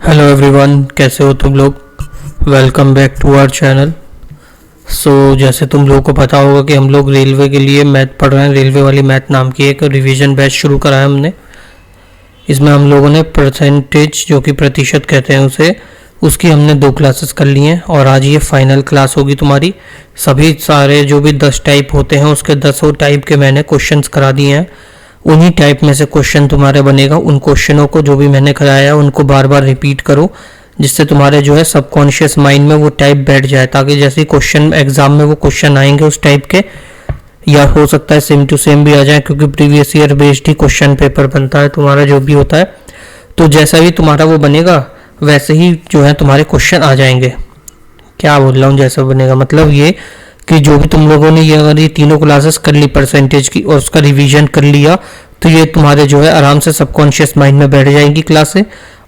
Hello everyone, कैसे हो तुम लोग। Welcome back to our channel. जैसे तुम लोगों को पता होगा कि हम लोग रेलवे के लिए मैथ पढ़ रहे हैं। रेलवे वाली मैथ नाम की एक रिवीजन बैच शुरू करा है हमने। इसमें हम लोगों ने परसेंटेज, जो कि प्रतिशत कहते हैं उसे, उसकी हमने 2 क्लासेस कर ली हैं और आज ये फाइनल क्लास होगी तुम्हारी। सभी सारे जो भी 10 टाइप होते हैं उसके 10 टाइप के मैंने क्वेश्चंस करा दिए हैं। उन्हीं टाइप में से क्वेश्चन तुम्हारे बनेगा। उन क्वेश्चनों को जो भी मैंने कराया उनको बार बार रिपीट करो, जिससे तुम्हारे जो है सबकॉन्शियस माइंड में वो टाइप बैठ जाए, ताकि जैसे क्वेश्चन एग्जाम में वो क्वेश्चन आएंगे उस टाइप के, या हो सकता है सेम टू सेम भी आ जाए, क्योंकि प्रीवियस ईयर बेस्ड ही क्वेश्चन पेपर बनता है तुम्हारा जो भी होता है। तो जैसा भी तुम्हारा वो बनेगा वैसे ही जो है तुम्हारे क्वेश्चन आ जाएंगे। क्या बोल रहा हूँ, जैसा बनेगा मतलब ये कि जो भी तुम लोगों ने ये अगर ये तीनों क्लासेस कर ली परसेंटेज की और उसका रिवीजन कर लिया, तो ये तुम्हारे जो है आराम से सबकॉन्शियस माइंड में बैठ जाएंगी क्लासें।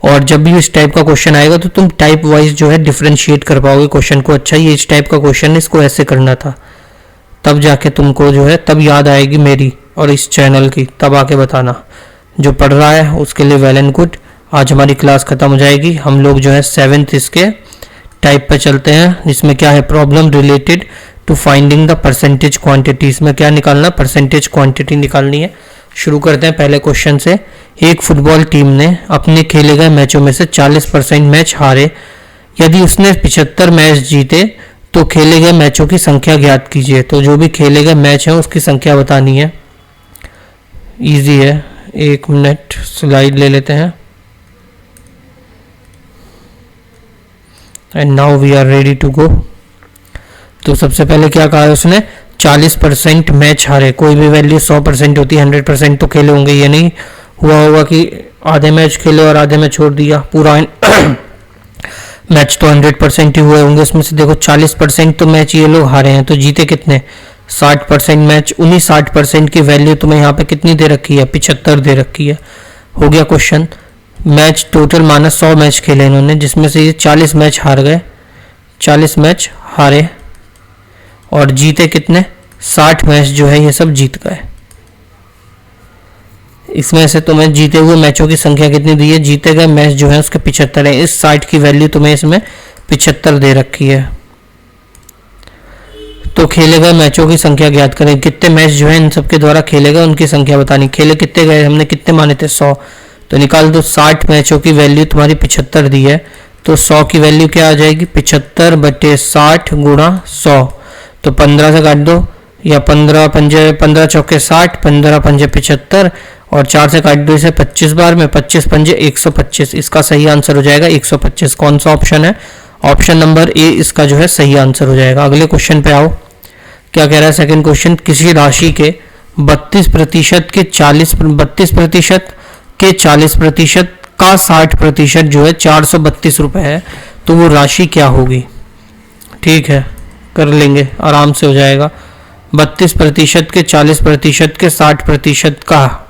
और जब भी इस टाइप का क्वेश्चन आएगा तो तुम टाइप वाइज जो है डिफ्रेंशिएट कर पाओगे क्वेश्चन को। अच्छा, ये इस टाइप का क्वेश्चन है, इसको ऐसे करना था, तब जाके तुमको जो है तब याद आएगी मेरी और इस चैनल की, तब आके बताना। जो पढ़ रहा है उसके लिए वेल एंड गुड। आज हमारी क्लास खत्म हो जाएगी। हम लोग जो है 7th इसके टाइप पे चलते हैं, जिसमें क्या है, problem related to finding the percentage quantity. इसमें क्या निकालना, परसेंटेज क्वांटिटी निकालनी है। शुरू करते हैं पहले क्वेश्चन से। एक फुटबॉल टीम ने अपने खेले गए मैचों में से 40% मैच हारे। यदि उसने 75 मैच जीते तो खेले गए मैचों की संख्या ज्ञात कीजिए। तो जो भी खेले गए मैच हैं उसकी संख्या बतानी है। इजी है, 1 मिनट स्लाइड ले लेते हैं। And now we are ready to go. तो सबसे पहले क्या कहा है उसने, 40% मैच हारे। कोई भी वैल्यू 100% होती है, 100% तो खेले होंगे। ये नहीं हुआ होगा कि आधे मैच खेले और आधे में छोड़ दिया। पूरा मैच तो 100% ही हुए होंगे। इसमें से देखो 40% तो मैच ये लोग हारे हैं, तो जीते कितने, 60% मैच। उन्हीं 60% की वैल्यू तुम्हें यहाँ पे कितनी दे रखी है, 75 दे रखी है। हो गया क्वेश्चन। मैच टोटल माना 100 मैच खेले इन्होंने, जिसमें से ये 40 मैच हार गए, 40 मैच हारे और जीते कितने, 60 मैच जो है ये सब जीत गए। इसमें से तुम्हें जीते हुए मैचों की संख्या कितनी दी है, जीते गए मैच जो है उसके 75 है। इस 60 की वैल्यू तुम्हें इसमें 75 दे रखी है। तो खेले गए मैचों की संख्या ज्ञात करें। कितने मैच जो है इन सब के द्वारा खेले गए उनकी संख्या बतानी। खेले कितने गए, हमने कितने माने थे, 100, तो निकाल दो। 60 मैचों की वैल्यू तुम्हारी 75 दी है, तो 100 की वैल्यू क्या आ जाएगी, 75 बटे 60 गुणा 100। तो 15 से काट दो, या 15 चौके 60, 15 पंजे 75 और 4 से काट दो इसे 25 बार में, 25 पंजे 125। इसका सही आंसर हो जाएगा 125। कौन सा ऑप्शन है, ऑप्शन नंबर ए इसका जो है सही आंसर हो जाएगा। अगले क्वेश्चन पे आओ। क्या कह रहा है सेकंड क्वेश्चन, किसी राशि के 32% के 40% का 60% जो है 432 रुपये है, तो वो राशि क्या होगी। ठीक है, कर लेंगे, आराम से हो जाएगा। 32% के 40% के 60% का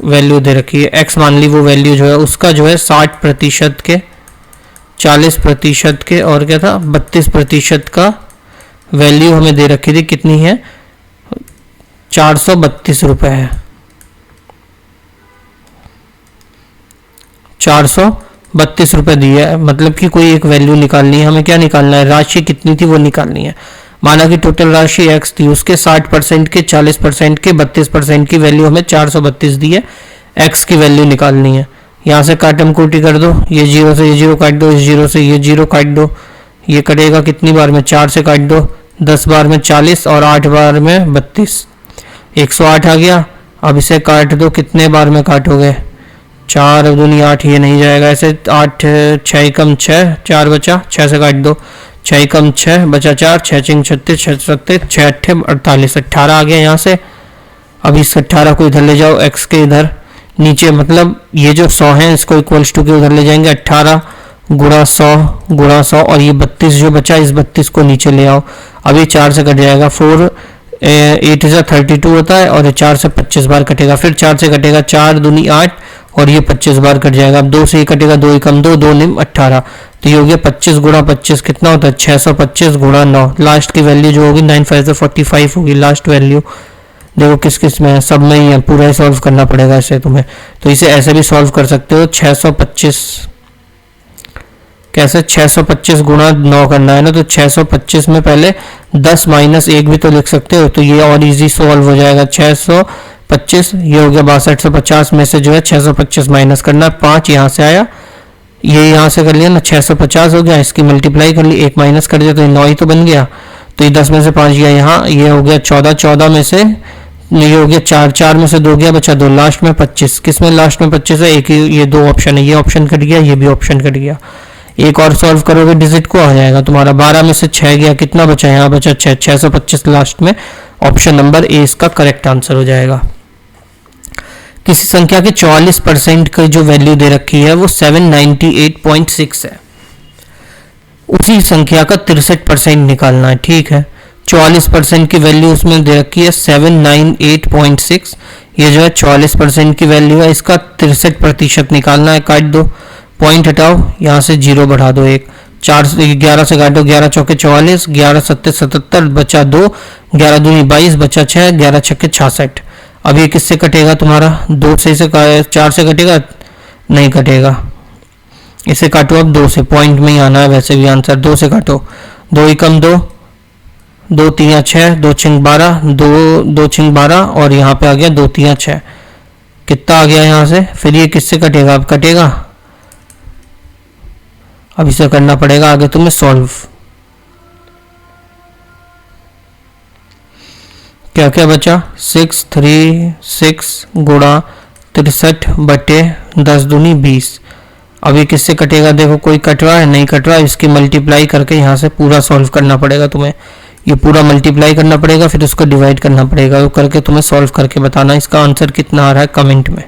वैल्यू दे रखी है, एक्स मान ली वो वैल्यू जो है उसका जो है 60% के 40% के और क्या था 32% का वैल्यू हमें दे रखी थी, कितनी है, 432 रुपये है। 432 रुपये दी है, मतलब कि कोई एक वैल्यू निकालनी है हमें। क्या निकालना है, राशि कितनी थी वो निकालनी है। माना कि टोटल राशि x थी, उसके 60% के 40% के 32% की वैल्यू हमें 432 दी है। x की वैल्यू निकालनी है। यहाँ से काटम कोटी कर दो, ये 0 से ये 0 काट दो, इस 0 से ये 0 काट दो। ये कटेगा कितनी बार में, 4 से काट दो, 10 बार में 40 और 8 बार में 32, 108 आ गया। अब इसे काट दो, कितने बार में काटोगे, 4 दूनी 8, ये नहीं जाएगा ऐसे। 8 6 कम 6, 4 बचा, 6 से काट दो, 6 कम 6 बचा 4, 6 चिंग 36, 6 सत्ते 6 अट्ठे 48, 18 आ गया यहाँ से। अब इस 18 को इधर ले जाओ, x के इधर नीचे, मतलब ये जो 100 है इसको इक्वल्स टू के उधर ले जाएंगे। 18 गुणा 100 और ये 32 जो बचा, इस 32 को नीचे ले आओ। अब ये 4 से कट जाएगा, 4 8 से 32 होता है और ये 4 से 25 बार कटेगा। फिर 4 से कटेगा, 4 दूनी 8 और ये 25 बार कट जाएगा। अब 2 से ही कटेगा, 2 कम 2, 2 निम 18, तो ये हो गया 25 गुणा 25 कितना होता है, 625 गुणा 9। लास्ट की वैल्यू जो होगी 9 5 से 45 होगी लास्ट वैल्यू। देखो किस किस में है, सब में ही है, पूरा ही सॉल्व करना पड़ेगा इसे तुम्हें। तो इसे ऐसे भी सॉल्व कर सकते हो, 625 कैसे 625 गुणा 9 करना है ना, तो 625 में पहले 10 माइनस 1 भी तो लिख सकते हो, तो ये और इजी सॉल्व हो जाएगा। 625 ये हो गया 6250 में से जो है 625 माइनस करना है, 5 यहाँ से आया, ये यहाँ से कर लिया ना, 650 हो गया, इसकी मल्टीप्लाई कर ली, 1 माइनस कर दिया तो 9 ही तो बन गया। तो ये 10 में से 5 गया यहाँ, ये हो गया 14, 14 में से ये हो गया 4, 4 में से 2 गया, बचा 2, लास्ट में 25। किस में लास्ट में 25 है? एक ही, ये 2 ऑप्शन है, ये ऑप्शन कट गया, ये भी ऑप्शन कट गया। एक और सॉल्व करोगे डिजिट को, आ जाएगा तुम्हारा 12 में से 6 गया, कितना बचा? यहाँ बचा 6, 625 लास्ट में। ऑप्शन नंबर ए इसका करेक्ट आंसर हो जाएगा। किसी संख्या के 44% की जो वैल्यू दे रखी है वो 798.6 है, उसी संख्या का 63% निकालना है। ठीक है, 44% की वैल्यू उसमें दे रखी है 798.6, ये जो है 44% की वैल्यू है, इसका 63% निकालना है। काट दो, पॉइंट हटाओ, यहाँ से 0 बढ़ा दो, 1, 4 से 11 से काटो, 11 चौके 44, 11 सत्ते 77, बचा 2, 11 दूनी 22, बचा 6, 11 छक्के 66। अब ये किससे कटेगा तुम्हारा? 2 से 4 से कटेगा? नहीं कटेगा, इसे काटो अब 2 से, पॉइंट में ही आना है वैसे भी आंसर। 2 से काटो, 2 एकम 2, 2 3 6, 2 6 12, 2 6 12 और यहाँ पे आ गया 2 3 6, कितना आ गया यहाँ से? फिर ये किससे कटेगा? अब कटेगा, अब इसे करना पड़ेगा आगे तुम्हें सॉल्व। क्या क्या बचा? 6 3 6 गुणा 63 बटे 10 दूनी 20। अब ये किससे कटेगा? देखो कोई कट रहा है? नहीं कट रहा है, इसकी मल्टीप्लाई करके यहाँ से पूरा सॉल्व करना पड़ेगा तुम्हें। ये पूरा मल्टीप्लाई करना पड़ेगा, फिर उसको डिवाइड करना पड़ेगा, वो करके तुम्हें सॉल्व करके बताना इसका आंसर कितना आ रहा है कमेंट में।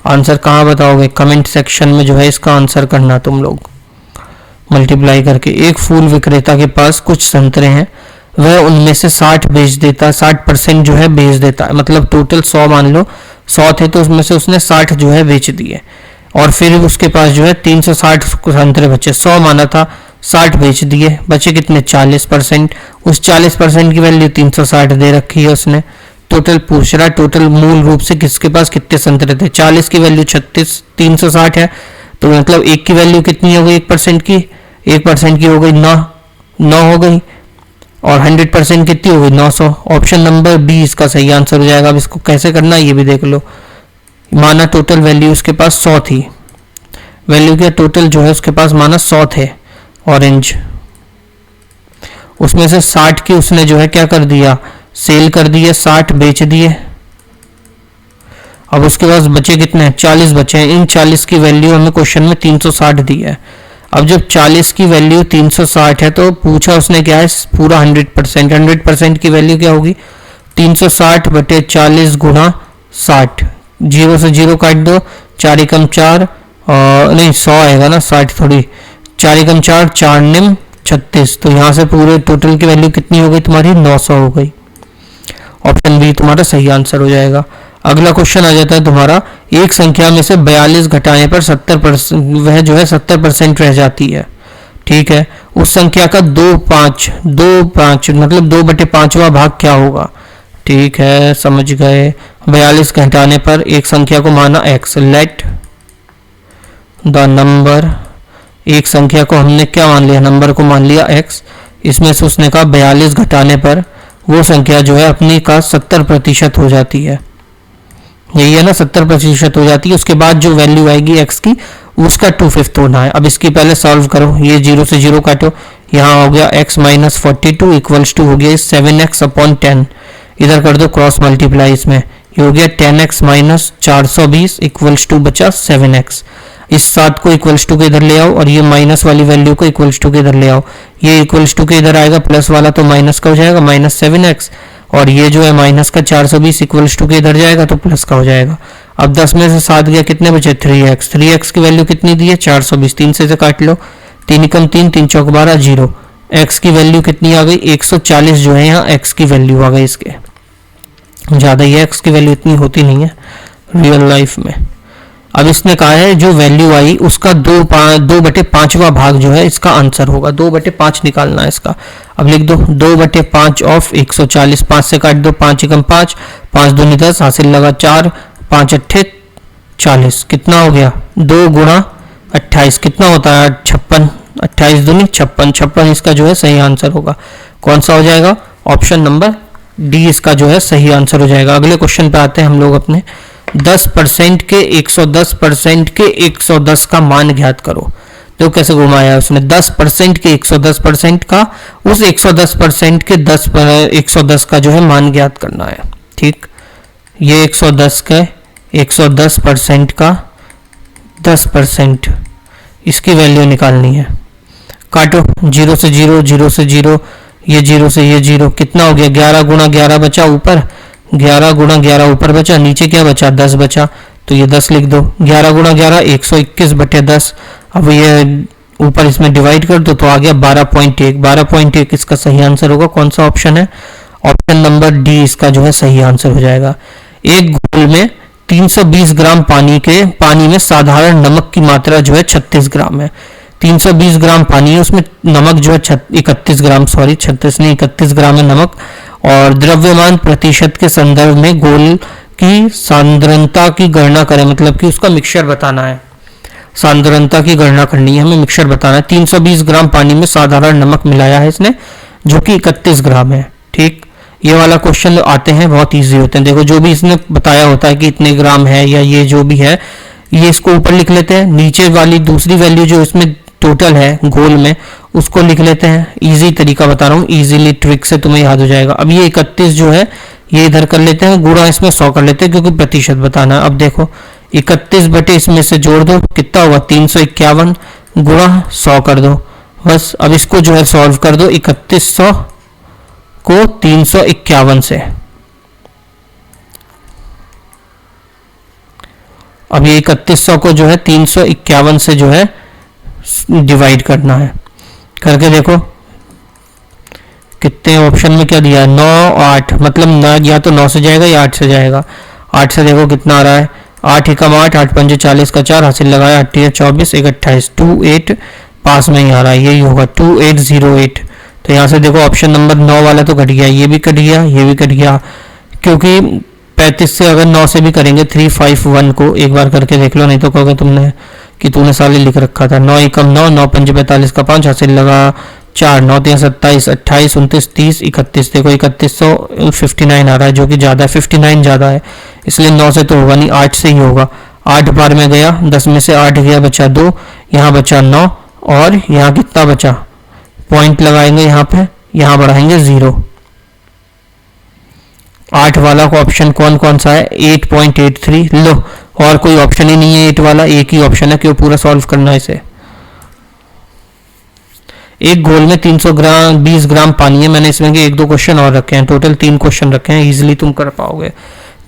आंसर कहाँ बताओगे? कमेंट सेक्शन में जो है इसका आंसर करना तुम लोग मल्टीप्लाई करके। एक फूल विक्रेता के पास कुछ संतरे हैं, वह उनमें से 60 बेच देता है, 60% जो है बेच देता है, मतलब टोटल 100 मान लो 100 थे तो उसमें से उसने 60 जो है बेच दिए, और फिर उसके पास जो है 360 संतरे बचे। 100 माना था, 60 बेच दिए, बचे कितने? 40%। उस 40% की वैल्यू 360 दे रखी है उसने। टोटल पूछ रहा है, टोटल मूल रूप से किसके पास कितने संतरे थे? 40 की वैल्यू 36, 360 है, तो मतलब एक की वैल्यू कितनी हो गई? 1% की, 1% की हो गई 9 हो गई, और 100% कितनी हो गई? 900। ऑप्शन नंबर बी इसका सही आंसर हो जाएगा। अब इसको कैसे करना है ये भी देख लो। माना टोटल वैल्यू उसके पास 100 थी, वैल्यू क्या टोटल जो है उसके पास माना 100 थे ऑरेंज, उसमें से 60 की उसने जो है क्या कर दिया? सेल कर दिए, 60 बेच दिए। अब उसके पास बचे कितने? 40 बचे हैं। इन 40 की वैल्यू हमें क्वेश्चन में 360 दी है। अब जब 40 की वैल्यू 360 है तो पूछा उसने क्या है? पूरा 100%। 100% की वैल्यू क्या होगी? 360 बटे 40 गुणा 60। 0 से 0 काट दो, 4 एकम 4, नहीं 100 आएगा ना, 60 थोड़ी, 4 एकम 4, 4 निम 36। तो यहाँ से पूरे टोटल की वैल्यू कितनी हो गई तुम्हारी? 900 हो गई। ऑप्शन बी तुम्हारा सही आंसर हो जाएगा। अगला क्वेश्चन आ जाता है तुम्हारा, एक संख्या में से 42 घटाने पर 70% वह जो है 70% रह जाती है। ठीक है, उस संख्या का 2/5 मतलब 2/5वां भाग क्या होगा? ठीक है, समझ गए। 42 घटाने पर एक संख्या को माना x, लेट द नंबर, एक संख्या को हमने क्या मान लिया? नंबर को मान लिया x। इसमें से उसने कहा 42 घटाने पर वो संख्या जो है अपनी का 70% हो जाती है, यही है ना, 70% हो जाती है। उसके बाद जो वैल्यू आएगी x की उसका 2/5 होना है। अब इसकी पहले सॉल्व करो, ये 0 से 0 काटो, यहाँ हो गया x माइनस 42 इक्वल्स टू हो गया 7x अपॉन 10। इधर कर दो क्रॉस मल्टीप्लाई, इसमें ये हो गया 10x माइनस 420 इक्वल्स टू बचा 7x। इस 7 को इक्वल्स टू के इधर ले आओ, और ये माइनस वाली वैल्यू को इक्वल्स टू के इधर ले आओ। ये इक्वल्स टू के इधर आएगा, प्लस वाला तो माइनस का हो जाएगा, माइनस 7x, और ये जो है माइनस का 420 इक्वल्स टू के इधर जाएगा तो प्लस का हो जाएगा। अब 10 में से 7 गया, कितने बचे? 3x। 3x की वैल्यू कितनी दी है? 420। 3 से काट लो, 3 एकम 3, 3 चौक 12, 0। x की वैल्यू कितनी आ गई? 140 जो है यहाँ x की वैल्यू आ गई इसके। ज़्यादा ही x की वैल्यू इतनी होती नहीं है रियल लाइफ में। अब इसने कहा है जो वैल्यू आई उसका 2/5वां भाग जो है इसका आंसर होगा। 2/5 निकालना है इसका। अब लिख दो 2/5 ऑफ 140। 5 से काट दो, 5 एकम 5, 5 दूनी 10, हासिल लगा 4, 5 अट्ठे 40। कितना हो गया? 2 गुणा 28 कितना होता है? 56। 28 दूनी 56, 56 इसका जो है सही आंसर होगा। कौन सा हो जाएगा? ऑप्शन नंबर डी इसका जो है सही आंसर हो जाएगा। अगले क्वेश्चन पे आते हैं हम लोग अपने। 10% के 110% के 110 का मान ज्ञात करो। तो कैसे घुमाया उसने, 10% के 110% का उस 110% के 110 का जो है मान ज्ञात करना है। ठीक, ये 110 के 110% का 10% इसकी वैल्यू निकालनी है। काटो, 0 से 0, 0 से 0, ये 0 से ये 0, कितना हो गया? 11 गुणा 11 बचा ऊपर, 11 गुणा 11 ऊपर बचा, नीचे क्या बचा? 10 बचा, तो ये 10 लिख दो। 11 गुणा 11 121 बटे 10। अब ये ऊपर इसमें डिवाइड कर दो तो आ गया 12.1। 12.1 इसका सही आंसर होगा। कौन सा ऑप्शन है? ऑप्शन नंबर डी इसका जो है सही आंसर हो जाएगा। एक घोल में 320 ग्राम पानी में साधारण नमक की मात्रा जो है 36 ग्राम है। 320 ग्राम पानी है, उसमें नमक जो है 31 ग्राम, सॉरी 36 नहीं 31 ग्राम है नमक। और द्रव्यमान प्रतिशत के संदर्भ में घोल की सांद्रता की गणना करें, मतलब कि उसका मिक्सचर बताना है। सांद्रता की गणना करनी है हमें, मिक्सचर बताना है। 320 ग्राम पानी में साधारण नमक मिलाया है इसने, जो कि 31 ग्राम है। ठीक, ये वाला क्वेश्चन आते हैं बहुत इजी होते हैं। देखो, जो भी इसने बताया होता है कि इतने ग्राम है या ये जो भी है, ये इसको ऊपर लिख लेते हैं। नीचे वाली दूसरी वैल्यू जो इसमें टोटल है घोल में, उसको लिख लेते हैं। इजी तरीका बता रहा हूँ, इजीली ट्रिक से तुम्हें याद हो जाएगा। अब ये 31 जो है ये इधर कर लेते हैं, गुणा इसमें 100 कर लेते हैं क्योंकि प्रतिशत बताना है। अब देखो 31 बटे इसमें से जोड़ दो, कितना होगा? 351 गुणा 100 कर दो बस। अब इसको जो है सॉल्व कर दो, 3100 को 351 से। अब ये 3100 को जो है 351 से जो है डिवाइड करना है। करके देखो कितने ऑप्शन में क्या दिया है? 9, 8, मतलब या तो 9 से जाएगा या 8 से जाएगा। 8 से देखो कितना आ रहा है? 8 एकम 8, 8 पंजे 40 का 4 हासिल लगाया, 8 24, 1 28, 28 पास में ही आ रहा है, यही होगा 2808। तो यहाँ से देखो ऑप्शन नंबर 9 वाला तो कट गया, ये भी कट गया, ये भी कट गया, क्योंकि 35 से अगर 9 से भी करेंगे 351 को एक बार करके देख लो, नहीं तो कहोगे तुमने कि तूने साले लिख रखा था। 9 एकम 9, 9 पंजे 45 का 5 हासिल लगा 4, 9 3 27, 28 29 30 31। देखो 3159 आ रहा है, जो कि ज़्यादा है, 59 ज़्यादा है, इसलिए 9 से तो होगा नहीं, 8 से ही होगा। 8 बार में गया, 10 में से 8 गया, बचा 2, यहाँ बचा 9, और यहाँ कितना बचा? पॉइंट लगाएंगे यहाँ पे, यहाँ बढ़ाएंगे 0। 8 वाला का ऑप्शन कौन कौन सा है? 8.83। लो, और कोई ऑप्शन ही नहीं है 8 वाला, एक ही ऑप्शन है, क्यों पूरा सॉल्व करना है इसे। एक घोल में 320 ग्राम पानी है, मैंने इसमें के 1-2 क्वेश्चन और रखे हैं, टोटल 3 क्वेश्चन रखे हैं, इजीली तुम कर पाओगे।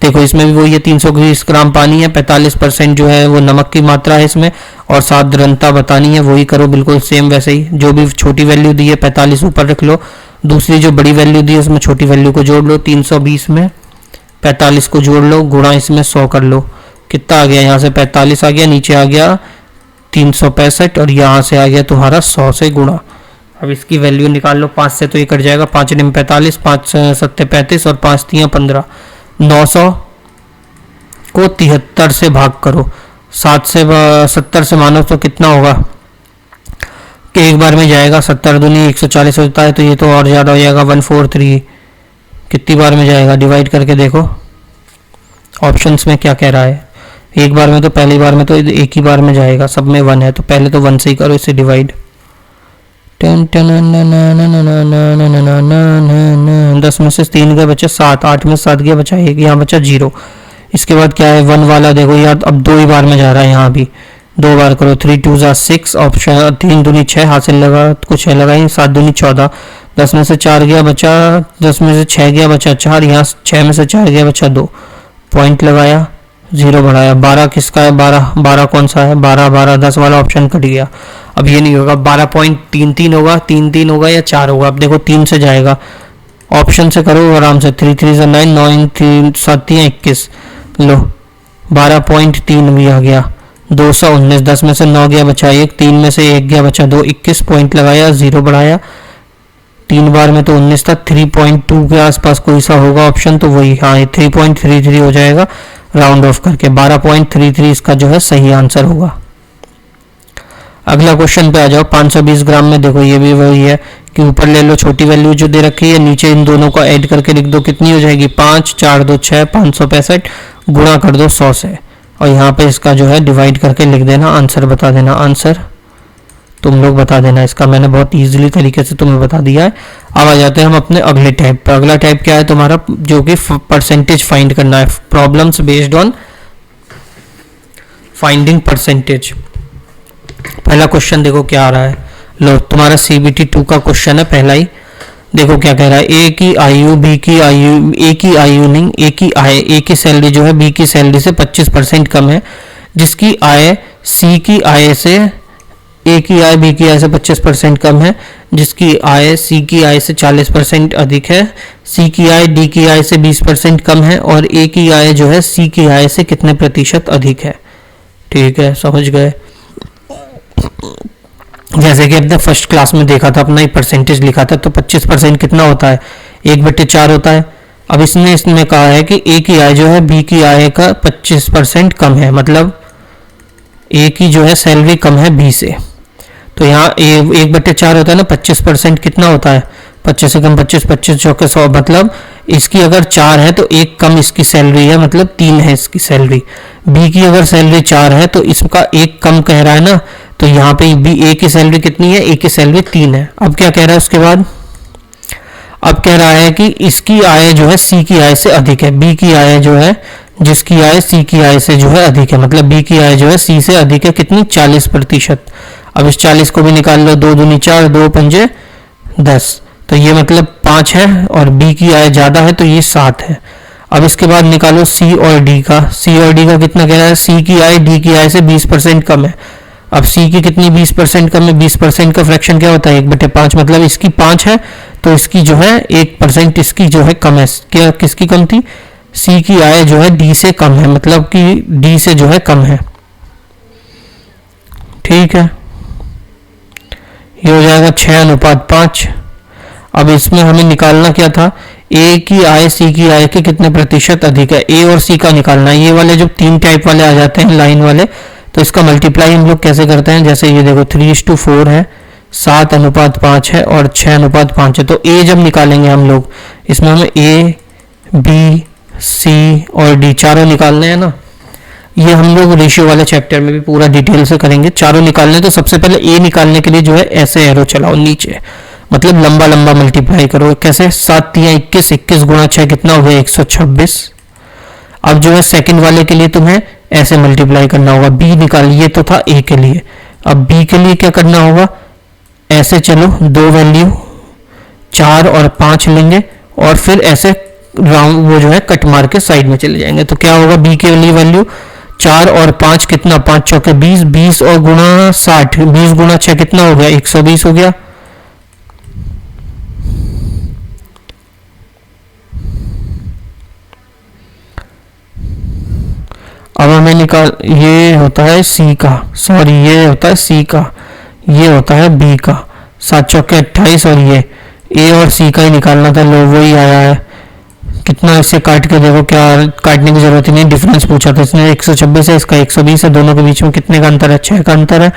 देखो इसमें भी वही है, 320 ग्राम पानी है, 45% जो है वो नमक की मात्रा है इसमें, और सांद्रता बतानी है, वही करो बिल्कुल सेम वैसे ही। जो भी छोटी वैल्यू दी है 45 ऊपर रख लो, दूसरी जो बड़ी वैल्यू दी है उसमें छोटी वैल्यू को जोड़ लो। 320 में 45 को जोड़ लो, गुणा इसमें 100 कर लो, कितना आ गया? यहाँ से 45 आ गया, नीचे आ गया 365, और यहाँ से आ गया तुम्हारा 100 से गुणा। अब इसकी वैल्यू निकाल लो, 5 से तो ये कट जाएगा, 5 निम 45, 5 7 35 और 5 3 15। 900 को 73 से भाग करो, 7 से 70 से मानो तो कितना होगा कि एक बार में जाएगा? 70 दूनी 140 होता है, तो ये तो और ज़्यादा हो जाएगा, 143। कितनी बार में जाएगा? डिवाइड करके देखो ऑप्शंस में क्या कह रहा है। एक बार में तो पहली बार में तो एक ही बार में जाएगा, सब में 1 है, तो पहले तो 1 से ही करो इसे डिवाइड। 10 में से 3 गया बचा 7, 8 में 7 गया बचा 1, यहाँ बचा 0। इसके बाद क्या है? 1 वाला देखो यार, अब 2 ही बार में जा रहा है, यहाँ भी 2 बार करो। 3 2 6, ऑप्शन 3 दूनी 6 हासिल लगा, कुछ 6 लगाई, 7 दूनी 14, 10 में से 4 गया बचा, 10 में से 6 गया बचा 4, यहाँ 6 में से 4 गया बचा 2, पॉइंट लगाया, 0 बढ़ाया। 12 किसका है? 12 कौन सा है? 12 10 वाला ऑप्शन कट गया। अब ये नहीं होगा, 12.33 होगा, 3 होगा या 4 होगा। अब देखो 3 से जाएगा, ऑप्शन से करो आराम से। 3 3 से 9, 9 3 7 21, लो 12.3 भी आ गया, 219। 10 में से 9 गया बचा 1, 3 में से 1 गया बचा 2, 21 पॉइंट लगाया, 0 बढ़ाया। 3 बार में तो 19 था, 3.2 के आसपास कोई सा होगा ऑप्शन, तो वही, हाँ 3.33 हो जाएगा राउंड ऑफ करके। 12.33 इसका जो है सही आंसर होगा। अगला क्वेश्चन पे आ जाओ। 520 ग्राम में देखो ये भी वही है कि ऊपर ले लो छोटी वैल्यू जो दे रखी है, नीचे इन दोनों को ऐड करके लिख दो, कितनी हो जाएगी 5 4 2 6 565 गुणा कर दो 100 से, और यहाँ पे इसका जो है डिवाइड करके लिख देना, आंसर बता देना। आंसर तुम लोग बता देना इसका, मैंने बहुत इजीली तरीके से तुम्हें बता दिया है। अब आ जाते हैं हम अपने अगले टाइप पर। अगला टाइप क्या है तुम्हारा, जो कि परसेंटेज फाइंड करना है, problems based on finding percentage. पहला क्वेश्चन देखो क्या आ रहा है, लो तुम्हारा CBT 2 का क्वेश्चन है पहला ही। देखो क्या कह रहा है, ए की आयु बी की आयु, ए की आयु नहीं, ए की आय, ए की सैलरी जो है बी की सैलरी से 25% कम है, जिसकी आय सी की आय से, ए की आय बी की आय से 25% कम है, जिसकी आय सी की आय से 40% अधिक है, सी की आय डी की आय से 20% कम है, और ए की आय जो है सी की आय से कितने प्रतिशत अधिक है। ठीक है, समझ गए। जैसे कि अपने फर्स्ट क्लास में देखा था, अपना ही परसेंटेज लिखा था, तो 25% कितना होता है, 1/4 होता है। अब इसमें कहा है कि ए की आय जो है बी की आय का 25% कम है, मतलब ए की जो है सैलरी कम है बी से, तो यहाँ 1/4 होता है ना, 25% कितना होता है, 25 से कम 25, 25 चौके 100, मतलब इसकी अगर 4 है तो एक कम इसकी सैलरी है, मतलब 3 है इसकी सैलरी। बी की अगर सैलरी 4 है तो इसका एक कम कह रहा है ना, तो यहाँ पे बी ए की सैलरी कितनी है, ए की सैलरी 3 है। अब क्या कह रहा है उसके बाद, अब कह रहा है कि इसकी आय जो है सी की आय से अधिक है, बी की आय जो है, जिसकी आय सी की आय से जो है अधिक है, मतलब बी की आय जो है सी से अधिक है, कितनी 40%। अब इस 40 को भी निकाल लो, 2 दूनी 4, 2 पंजे 10, तो ये मतलब 5 है, और बी की आय ज़्यादा है तो ये 7 है। अब इसके बाद निकालो सी और डी का, सी और डी का कितना कह रहा है, सी की आय डी की आय से 20% कम है। अब सी की कितनी 20% कम है, 20% का फ्रैक्शन क्या होता है 1/5, मतलब इसकी 5 है तो इसकी जो है 1% इसकी जो है कम है। क्या किसकी कम थी, सी की आय जो है डी से कम है, मतलब कि डी से जो है कम है। ठीक है, ये हो जाएगा 6:5। अब इसमें हमें निकालना क्या था, ए की आय सी की आय के कितने प्रतिशत अधिक है, ए और सी का निकालना है। ये वाले जो 3 टाइप वाले आ जाते हैं लाइन वाले, तो इसका मल्टीप्लाई हम लोग कैसे करते हैं, जैसे ये देखो 3:4 है, 7:5 है और 6:5 है। तो ए जब निकालेंगे हम लोग, इसमें हमें ए बी सी और डी चारों निकालने हैं ना, ये हम लोग रेशियो वाले चैप्टर में भी पूरा डिटेल से करेंगे। चारों निकालने, तो सबसे पहले ए निकालने के लिए जो है ऐसे एरो चलाओ नीचे, मतलब लंबा लंबा मल्टीप्लाई करो। कैसे, 7 × 21, 21 × 6 कितना हो गया 126। अब जो है सेकंड वाले के लिए तुम्हें ऐसे मल्टीप्लाई करना होगा, बी निकालिए तो था ए के लिए, अब बी के लिए क्या करना होगा, ऐसे चलो 2 वैल्यू 4 और 5 लेंगे, और फिर ऐसे राउंड वो जो है कट मार के साइड में चले जाएंगे। तो क्या होगा, बी के लिए वैल्यू 4 और 5 कितना, 5 चौके 20, 20 और गुणा 60, 20 × 6 कितना हो गया 120 हो गया। अब हमें निकाल, ये होता है सी का, सॉरी ये होता है सी का, ये होता है बी का, 7 चौके 28, और ये ए और सी का ही निकालना था। लो वही आया है, कितना इसे काट के देखो, क्या काटने की जरूरत ही नहीं, डिफरेंस पूछा था इसने, 126 है, इसका 120 है, दोनों के बीच में कितने का अंतर है, 6 का अंतर है,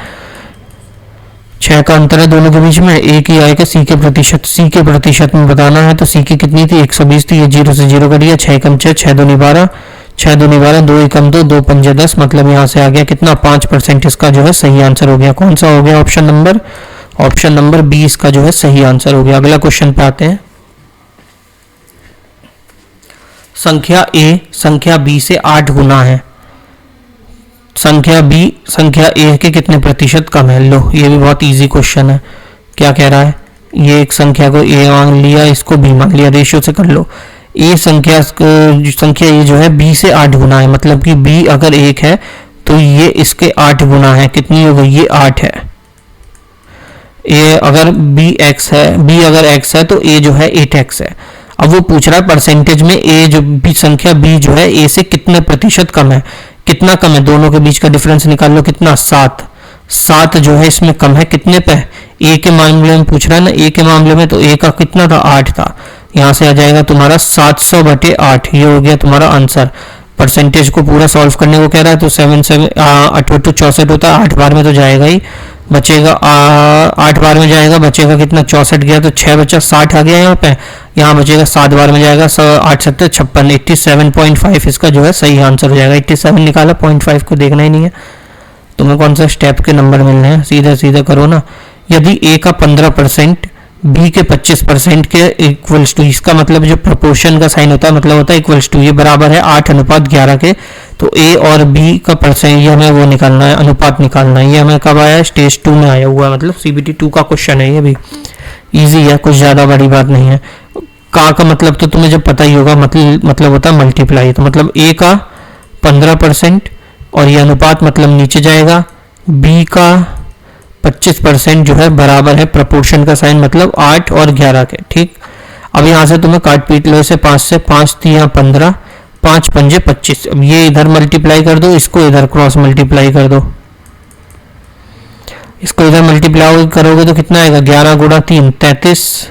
6 का अंतर है दोनों के बीच में। ए की आय का सी के प्रतिशत, सी के प्रतिशत में बताना है, तो सी की कितनी थी 120 थी, ये 0 से 0 करिए, 6 × 6, 6 दूनी 12, 6 दूनी 12, 2 × 2, 2 पंजे 10, मतलब यहाँ से आ गया कितना 5%। इसका जो है सही आंसर हो गया, कौन सा हो गया, ऑप्शन नंबर बी इसका जो है सही आंसर हो गया। अगला क्वेश्चन पे आते हैं। संख्या ए संख्या बी से 8 गुना है, संख्या बी संख्या ए के कितने प्रतिशत कम है। लो ये भी बहुत इजी क्वेश्चन है। क्या कह रहा है, ये एक संख्या को ए मान लिया, इसको बी मान लिया, रेशियो से कर लो। ए संख्या ए जो है बी से 8 गुना है, मतलब कि बी अगर 1 है तो ये इसके 8 गुना है, कितनी हो गई, ये 8 है। ए अगर बी एक्स है, बी अगर एक्स है तो ए जो है 8x है। अब वो पूछ रहा है परसेंटेज में ए जो भी संख्या बी जो है ए से कितने प्रतिशत कम है, कितना कम है, दोनों के बीच का डिफरेंस निकाल लो, कितना 7 जो है इसमें कम है, कितने पे, ए के मामले में पूछ रहा है ना, ए के मामले में तो ए का कितना था 8 था, यहाँ से आ जाएगा तुम्हारा 700/8, ये हो गया तुम्हारा आंसर। परसेंटेज को पूरा सॉल्व करने को कह रहा है, तो 7 7 8 64 होता है, 8 बार में तो जाएगा ही, बचेगा 8 बार में जाएगा, बचेगा कितना 64 गया तो 6 बचा 60 आ गया यहाँ पे। यहाँ बचेगा 7 बार में जाएगा 8 7 56 87.5 इसका जो है सही आंसर हो जाएगा। 87 निकाला, 0.5 को देखना ही नहीं है, तुम्हें कौन सा स्टेप के नंबर मिलने हैं, सीधा सीधा करो ना। यदि ए का 15% बी के 25% के इक्वल्स टू, इसका मतलब जो प्रोपोर्शन का साइन होता है मतलब होता है इक्वल्स टू, ये बराबर है 8:11 के। तो ए और बी का परसेंट ये हमें वो निकालना है, अनुपात निकालना है। ये हमें कब आया है, स्टेज 2 में आया हुआ है, मतलब CBT 2 का क्वेश्चन है, ये भी इजी है, कुछ ज़्यादा बड़ी बात नहीं है। का मतलब तो तुम्हें जब पता ही होगा, मतलब होता है मल्टीप्लाई। तो मतलब ए का 15% और ये अनुपात मतलब नीचे जाएगा, बी का 25% जो है बराबर है प्रोपोर्शन का साइन मतलब 8 और 11 के। ठीक, अब यहाँ से तुम्हें काट पीट लो इसे, 5 से 5 3 15, 5 पंजे 25। अब ये इधर मल्टीप्लाई कर दो, इसको इधर क्रॉस मल्टीप्लाई कर दो, इसको इधर मल्टीप्लाई करोगे तो कितना आएगा, 11 गुणा 3 33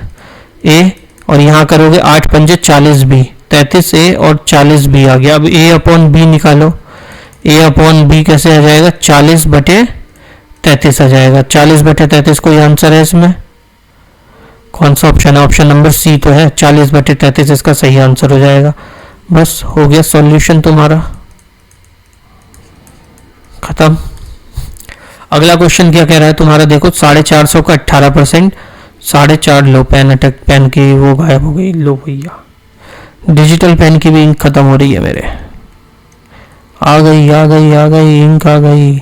ए, और यहाँ करोगे 8 पंजे 40 बी, 33 ए और 40 बी आ गया। अब ए अपॉन बी निकालो, ए अपॉन बी कैसे आ जाएगा, 40/33 आ जाएगा। 40/33 कोई आंसर है इसमें, कौन सा ऑप्शन है, ऑप्शन नंबर सी तो है, 40/33 इसका सही आंसर हो जाएगा। बस हो गया सॉल्यूशन तुम्हारा खत्म। अगला क्वेश्चन क्या कह रहा है तुम्हारा, देखो 450 का 18%, 4.5 लो, पेन अटक, पेन की वो गायब हो गई, लो भैया डिजिटल पेन की भी इंक खत्म हो रही है मेरे, आ गई इंक आ गई।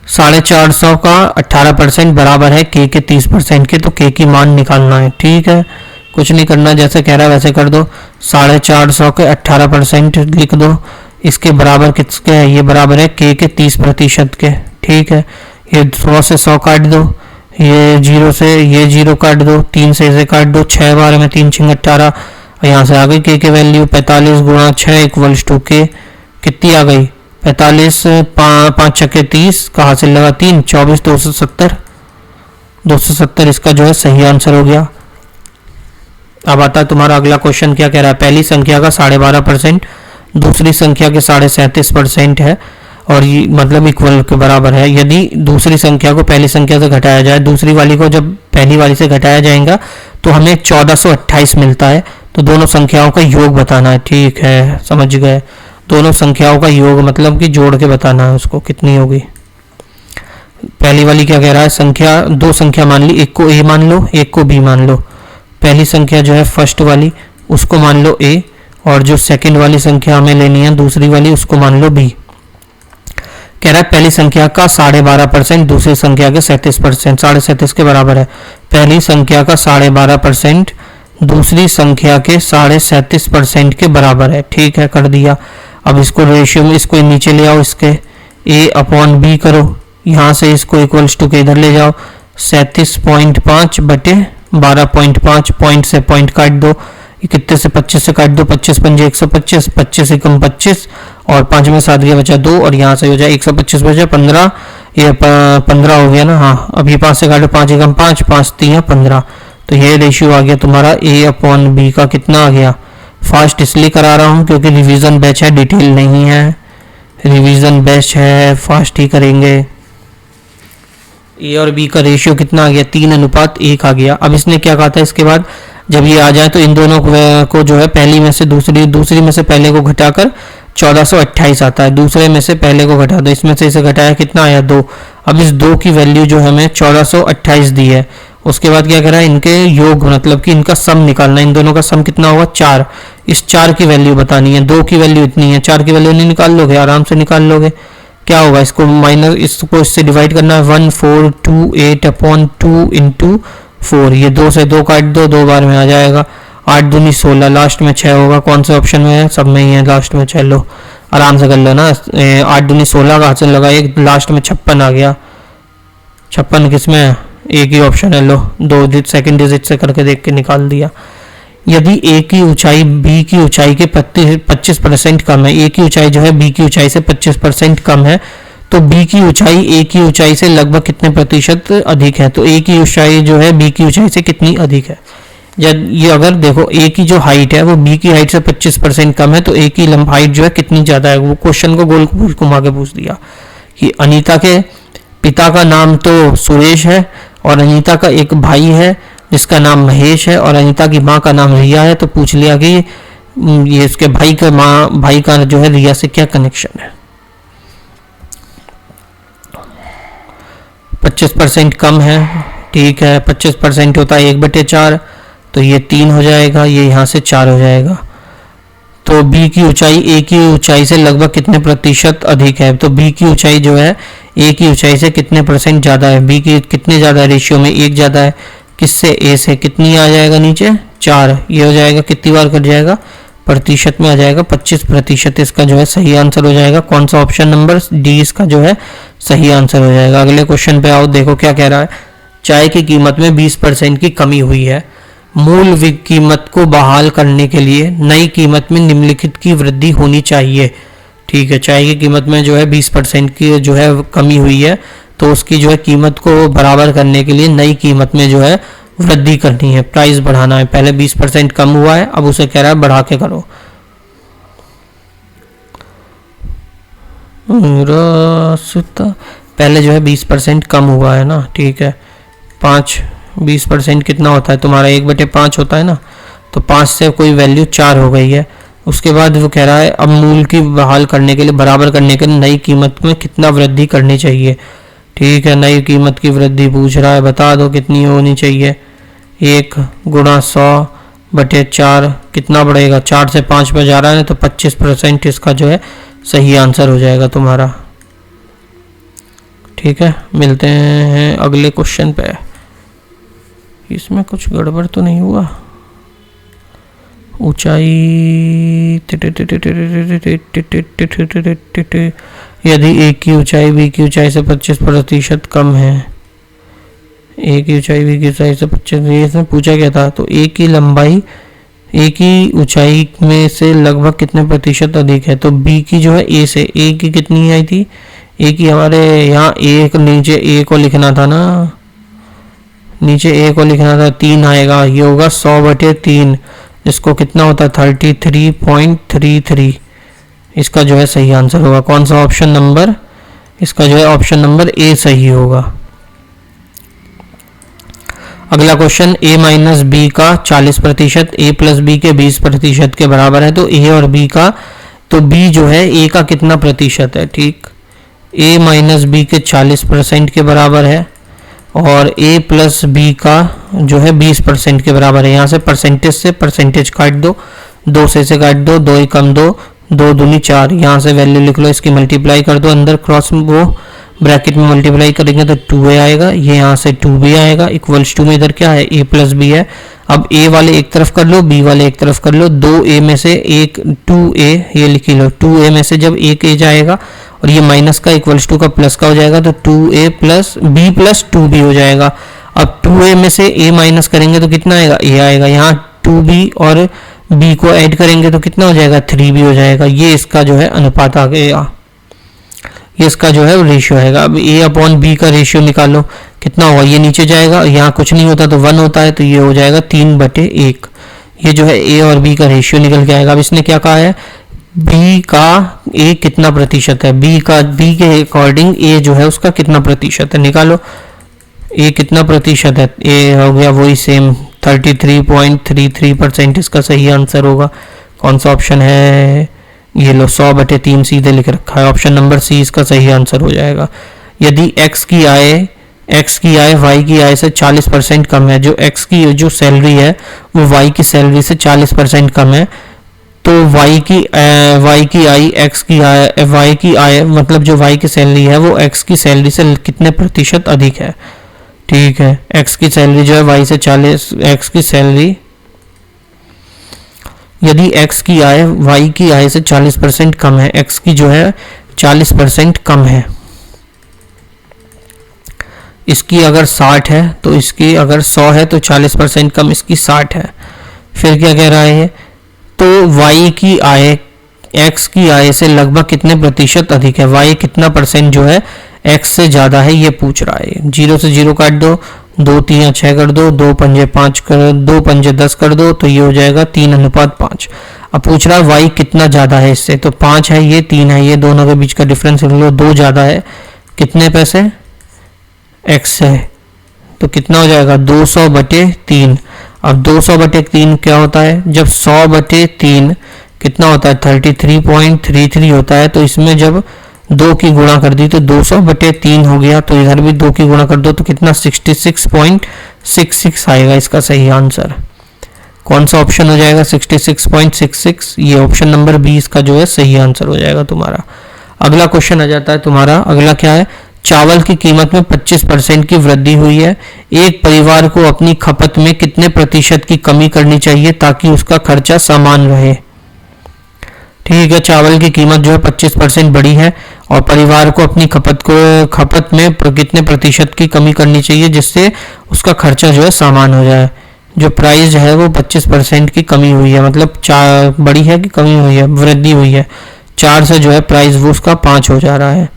450 का 18% बराबर है के 30% के, तो के की मान निकालना है। ठीक है, कुछ नहीं करना, जैसे कह रहा है वैसे कर दो। 450 के 18% लिख दो, इसके बराबर किसके है, ये बराबर है के 30% के। ठीक है, ये 100 से 100 काट दो, ये 0 से ये 0 काट दो, 3 से इसे काट दो, 6 बार में 3 6 18, यहाँ से आ गई के वैल्यू 45 गुणा 6 इक्वल्स टू के, कितनी आ गई 45, 5 छक्के 30, कहाँ से लगा 3, 24 270 इसका जो है सही आंसर हो गया। अब आता है तुम्हारा अगला क्वेश्चन, क्या कह रहा है, पहली संख्या का 12.5% दूसरी संख्या के 37.5% है और ये मतलब इक्वल के बराबर है। यदि दूसरी संख्या को पहली संख्या से घटाया जाए, दूसरी वाली को जब पहली वाली से घटाया जाएगा तो हमें 1428 मिलता है। तो दोनों संख्याओं का योग बताना है। ठीक है, समझ गए, दोनों संख्याओं का योग मतलब कि जोड़ के बताना है उसको कितनी होगी। पहली वाली क्या कह रहा है, संख्या दो संख्या मान ली, एक को ए मान लो एक को बी मान लो। पहली संख्या जो है फर्स्ट वाली उसको मान लो ए, और जो सेकंड वाली संख्या हमें लेनी है दूसरी वाली उसको मान लो बी। कह रहा है पहली संख्या का 12.5% दूसरी संख्या के 37%, 37.5 के बराबर है। पहली संख्या का 12.5% दूसरी संख्या के 37.5% के बराबर है। ठीक है, कर दिया। अब इसको रेशियो में इसको नीचे ले आओ, इसके a अपॉन बी करो, यहाँ से इसको इक्वल्स टू के इधर ले जाओ, 37.5 बटे 12.5, पॉइंट से पॉइंट काट दो, ये कितने से 25 से काट दो, 25 पंजे 125, 25 एकम 25 और 5 में 7 गया बचा 2 और यहाँ से हो जाए 125 बचा 15, ये 15 हो गया ना। हाँ, अब ये 5 से काटो, 5 एकम 5, 5 3 15, तो ये रेशियो आ गया तुम्हारा a अपॉन बी का कितना आ गया। फास्ट इसलिए करा रहा हूँ क्योंकि रिवीजन बैच है, डिटेल नहीं है, रिवीजन बैच है, फास्ट ही करेंगे। ए और बी का रेशियो कितना आ गया, 3:1 आ गया। अब इसने क्या कहा था, इसके बाद जब ये आ जाए तो इन दोनों को जो है पहली में से दूसरी में से पहले को घटाकर 1428 आता है, दूसरे में से पहले को घटा दो, इसमें से इसे घटाया कितना आया 2। अब इस 2 की वैल्यू जो हमें 1428 दी है, उसके बाद क्या करा है, इनके योग मतलब कि इनका सम निकालना है। इन दोनों का सम कितना होगा 4, इस 4 की वैल्यू बतानी है। 2 की वैल्यू इतनी है, 4 की वैल्यू नहीं निकाल लोगे, आराम से निकाल लोगे। क्या होगा, इसको माइनस, इसको इससे डिवाइड करना है, 1428 अपॉन 2 इंटू 4, ये 2 से 2 काट दो, 2 बार में आ जाएगा, 8 दूनी 16, लास्ट में 6 होगा। कौन से ऑप्शन में है, सब में ही है, लास्ट में 6 लो, आराम से कर लो ना। 8 दूनी 16 का हाथ से लगा, एक लास्ट में 56 आ गया। 56 किस में है, एक ही ऑप्शन है, लो 2 सेकंड डिजिट से करके देख के निकाल दिया। यदि ए की ऊंचाई बी की ऊंचाई के 25% कम है, ए की ऊंचाई जो है बी की ऊंचाई से 25% कम है, तो बी की ऊंचाई ए की ऊंचाई से लगभग कितने प्रतिशत अधिक है। तो ए की ऊंचाई जो है बी की ऊंचाई से कितनी अधिक है। जब ये अगर देखो ए की जो हाइट है वो बी की हाइट से 25% कम है, तो ए की हाइट जो है कितनी ज़्यादा है। वो क्वेश्चन को गोल घुमा के पूछ दिया कि अनीता के पिता का नाम तो सुरेश है और अनीता का एक भाई है जिसका नाम महेश है और अनीता की माँ का नाम रिया है, तो पूछ लिया कि ये इसके भाई का जो है रिया से क्या कनेक्शन है। 25% कम है, ठीक है। 25% होता है 1/4, तो ये 3 हो जाएगा, ये यहाँ से 4 हो जाएगा। तो b की ऊंचाई a की ऊंचाई से लगभग कितने प्रतिशत अधिक है, तो b की ऊंचाई जो है a की ऊंचाई से कितने % ज़्यादा है, b की कितने ज़्यादा है, रेशियो में 1 ज़्यादा है, किससे, a से। कितनी आ जाएगा नीचे 4, ये हो जाएगा कितनी बार कट जाएगा, प्रतिशत में आ जाएगा 25%, इसका जो है सही आंसर हो जाएगा। कौन सा ऑप्शन नंबर डी इसका जो है सही आंसर हो जाएगा। अगले क्वेश्चन पे आओ, देखो क्या कह रहा है। चाय की कीमत में 20% की कमी हुई है, मूल कीमत को बहाल करने के लिए नई कीमत में निम्नलिखित की वृद्धि होनी चाहिए। ठीक है, चाय की कीमत में जो है 20% की जो है कमी हुई है, तो उसकी जो है कीमत को बराबर करने के लिए नई कीमत में जो है वृद्धि करनी है, प्राइस बढ़ाना है। पहले 20% कम हुआ है, अब उसे कह रहा है बढ़ा के करो। पहले जो है 20% कम हुआ है ना, ठीक है। 20% कितना होता है तुम्हारा, 1/5 होता है ना, तो 5 से कोई वैल्यू 4 हो गई है। उसके बाद वो कह रहा है अब मूल की बहाल करने के लिए, बराबर करने के लिए नई कीमत में कितना वृद्धि करनी चाहिए। ठीक है, नई कीमत की वृद्धि पूछ रहा है, बता दो कितनी होनी चाहिए। 1 × 100/4 कितना बढ़ेगा, 4 से 5 पर जा रहा है ना, तो 25% इसका जो है सही आंसर हो जाएगा तुम्हारा। ठीक है, मिलते हैं अगले क्वेश्चन पे। इसमें कुछ गड़बड़ तो नहीं हुआ। ऊंचाई यदि a की ऊंचाई b की ऊंचाई से 25% कम है, a की ऊंचाई b की ऊंचाई से 25, इसमें पूछा गया था, तो a की लंबाई a की ऊंचाई में से लगभग कितने प्रतिशत अधिक है, तो b की जो है a से, a की कितनी आई थी, a की हमारे यहाँ a नीचे a को लिखना था ना, नीचे a को लिखना था 3 आएगा, ये होगा 100/3, इसको कितना होता है 33.33, इसका जो है सही आंसर होगा। कौन सा ऑप्शन नंबर, इसका जो है ऑप्शन नंबर ए सही होगा। अगला क्वेश्चन, a माइनस बी का 40% a प्लस बी के 20% के बराबर है, तो a और b का, तो b जो है a का कितना प्रतिशत है। ठीक, a माइनस बी के 40% के बराबर है और a प्लस बी का जो है 20% के बराबर है। यहाँ से परसेंटेज काट दो, 2 से काट दो, 2 कम 2, 2 दूनी 4, यहाँ से वैल्यू लिख लो, इसकी मल्टीप्लाई कर दो, अंदर क्रॉस वो ब्रैकेट में मल्टीप्लाई करेंगे तो 2a आएगा, ये यहाँ से 2b आएगा, इक्वल्स टू में इधर क्या है a प्लस बी है। अब a वाले एक तरफ कर लो, b वाले एक तरफ कर लो, 2a में से एक 2a ये लिख लो, 2a में से जब एक a जाएगा और ये माइनस का इक्वल्स टू का प्लस का हो जाएगा, तो 2a plus b plus 2b हो जाएगा। अब 2a में से a माइनस करेंगे तो कितना आएगा, a आएगा, यहाँ 2b और b को ऐड करेंगे तो कितना हो जाएगा, 3b हो जाएगा। ये इसका जो है अनुपात आ गया, ये इसका जो है रेशियो आएगा। अब a/b का रेशियो निकालो, कितना होगा, ये नीचे जाएगा, यहाँ कुछ नहीं होता तो 1 होता है, तो ये हो जाएगा 3/1। ये जो है a और b का रेशियो निकल के आएगा। अब इसने क्या कहा है, b का a कितना प्रतिशत है, b के अकॉर्डिंग a जो है उसका कितना प्रतिशत है, निकालो। a कितना प्रतिशत है, a हो गया वही सेम 33.33%, इसका सही आंसर होगा। कौन सा ऑप्शन है, ये लो 100/3 सीधे लिख रखा है, ऑप्शन नंबर सी इसका सही आंसर हो जाएगा। यदि x की आय y की आय से 40% कम है, जो x की जो सैलरी है वो y की सैलरी से 40% कम है, तो y की आय x की आय y की आय मतलब जो y की सैलरी है वो x की सैलरी से कितने प्रतिशत अधिक है। ठीक है, x की सैलरी जो है y से 40, x की सैलरी यदि x की आय y की आय से 40% कम है, x की जो है 40% कम है, इसकी अगर 60 है तो इसकी अगर 100 है तो 40% कम इसकी 60 है। फिर क्या कह रहा है, तो y की आय x की आय से लगभग कितने प्रतिशत अधिक है, y कितना परसेंट जो है x से ज़्यादा है, ये पूछ रहा है। 0 से 0 काट दो, 2 3 6 कर दो, 2 पंजे 5 कर, 2 पंजे 10 कर दो, तो ये हो जाएगा 3:5। अब पूछ रहा है y कितना ज़्यादा है इससे, तो 5 है, ये 3 है, ये दोनों के बीच का डिफरेंस लिख लो, 2 ज़्यादा है, कितने पैसे x है, तो कितना हो जाएगा 200/3। अब 200/3 क्या होता है, जब 100/3 कितना होता है 33.33 होता है। तो इसमें जब 2 की गुणा कर दी तो 200/3 हो गया, तो इधर भी 2 की गुणा कर दो तो कितना 66.66 आएगा इसका सही आंसर। कौन सा ऑप्शन हो जाएगा 66.66, ये ऑप्शन नंबर 20 का जो है सही आंसर हो जाएगा तुम्हारा। अगला क्वेश्चन आ जाता है तुम्हारा, अगला क्या है, चावल की कीमत में 25% की वृद्धि हुई है, एक परिवार को अपनी खपत में कितने प्रतिशत की कमी करनी चाहिए ताकि उसका खर्चा समान रहे। ठीक है, चावल की कीमत जो है 25% बढ़ी है और परिवार को अपनी खपत में कितने प्रतिशत की कमी करनी चाहिए जिससे उसका खर्चा जो है समान हो जाए। जो प्राइस है वो 25% की कमी हुई है, मतलब बढ़ी है कि कमी हुई है, वृद्धि हुई है। 4 से जो है प्राइस वो उसका 5 हो जा रहा है।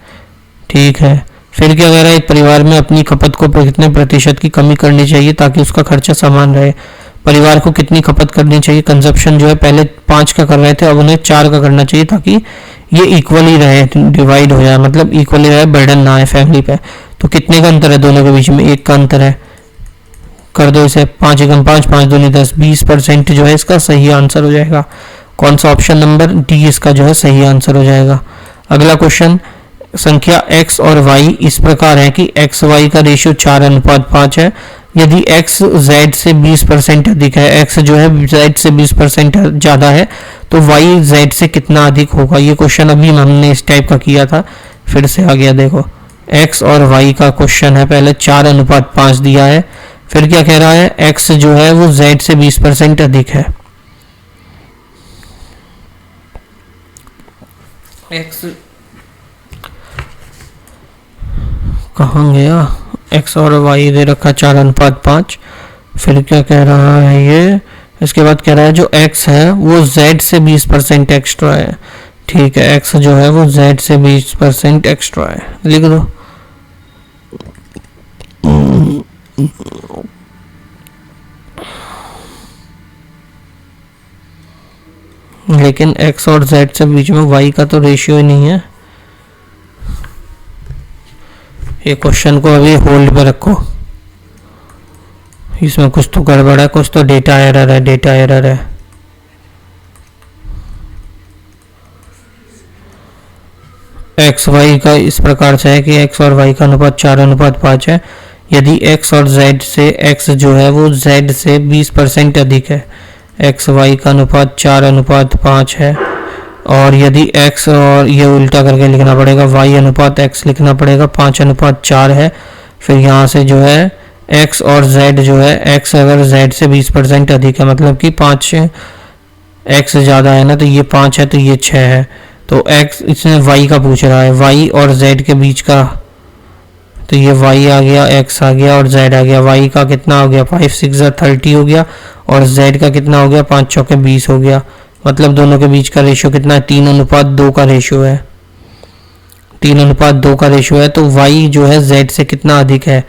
ठीक है, फिर क्या कह रहा है, एक परिवार में अपनी खपत को कितने प्रतिशत की कमी करनी चाहिए ताकि उसका खर्चा समान रहे। परिवार को कितनी खपत करनी चाहिए, कंजप्शन जो है पहले 5 का कर रहे थे, अब उन्हें 4 का करना चाहिए ताकि ये इक्वली रहे, डिवाइड हो जाए, मतलब इक्वली रहे, बर्डन ना आए फैमिली पे। तो कितने का अंतर है दोनों के बीच में, 1 का अंतर है, कर दो इसे, 5 एकम 5, 5 दूनी 10, 20% जो है इसका सही आंसर हो जाएगा। कौन सा ऑप्शन नंबर डी इसका जो है सही आंसर हो जाएगा। अगला क्वेश्चन, संख्या x और y इस प्रकार है कि x y का रेशियो 4:5 है। यदि x z से 20% अधिक है, x जो है z से 20% ज़्यादा है, तो y z से कितना अधिक होगा। ये क्वेश्चन अभी हमने इस टाइप का किया था, फिर से आ गया। देखो x और y का क्वेश्चन है, पहले 4:5 दिया है, फिर क्या कह रहा है, x जो है वो z से 20% अधिक है। x कहाँ गया, x और y दे रखा 4:5, फिर क्या कह रहा है ये, इसके बाद कह रहा है जो x है वो z से 20% एक्स्ट्रा है। ठीक है, x जो है वो z से 20% एक्स्ट्रा है, लिख दो। लेकिन x और z से बीच में y का तो रेशियो ही नहीं है। ये क्वेश्चन को अभी होल्ड पे रखो, इसमें कुछ तो गड़बड़ है, कुछ तो डेटा एरर है, डेटा एरर है। एक्स वाई का इस प्रकार से है कि एक्स और वाई का अनुपात 4:5 है। यदि एक्स और जेड से एक्स जो है वो जेड से 20% अधिक है, एक्स वाई का अनुपात 4:5 है। और यदि x और ये उल्टा करके लिखना पड़ेगा, y अनुपात x लिखना पड़ेगा, 5:4 है। फिर यहाँ से जो है x और z जो है, x अगर z से 20% अधिक है, मतलब कि 5 x ज़्यादा है ना, तो ये 5 है तो ये 6 है। तो x इसने y का पूछ रहा है, y और z के बीच का, तो ये y आ गया, x आ गया और z आ गया। y का कितना हो गया, 5 6 30 हो गया, और z का कितना हो गया, 5 चौके 20 हो गया। मतलब दोनों के बीच का रेशियो कितना है, 3:2 का रेशियो है, 3:2 का रेशियो है। तो y जो है z से कितना अधिक है,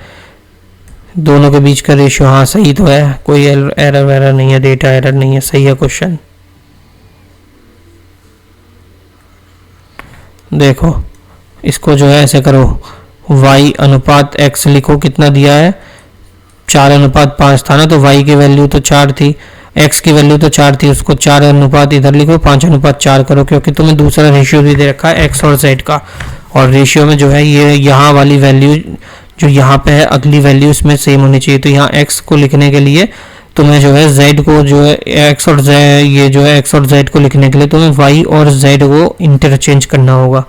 दोनों के बीच का रेशियो, हाँ सही तो है, कोई एरर वेरर नहीं है, डेटा एरर नहीं है, सही है क्वेश्चन। देखो इसको जो है ऐसे करो, y अनुपात x लिखो, कितना दिया है 4:5 था ना, तो y की वैल्यू तो 4 थी, x की वैल्यू तो 4 थी, उसको 4 अनुपात इधर लिखो, 5:4 करो, क्योंकि तुम्हें दूसरा रेशियो भी दे रखा है x और z का। और रेशियो में जो है ये यहाँ वाली वैल्यू जो यहाँ पे है, अगली वैल्यू इसमें सेम होनी चाहिए। तो यहाँ x को लिखने के लिए तुम्हें जो है z को जो है x और z, ये जो है x और z को लिखने के लिए तुम्हें y और z को इंटरचेंज करना होगा।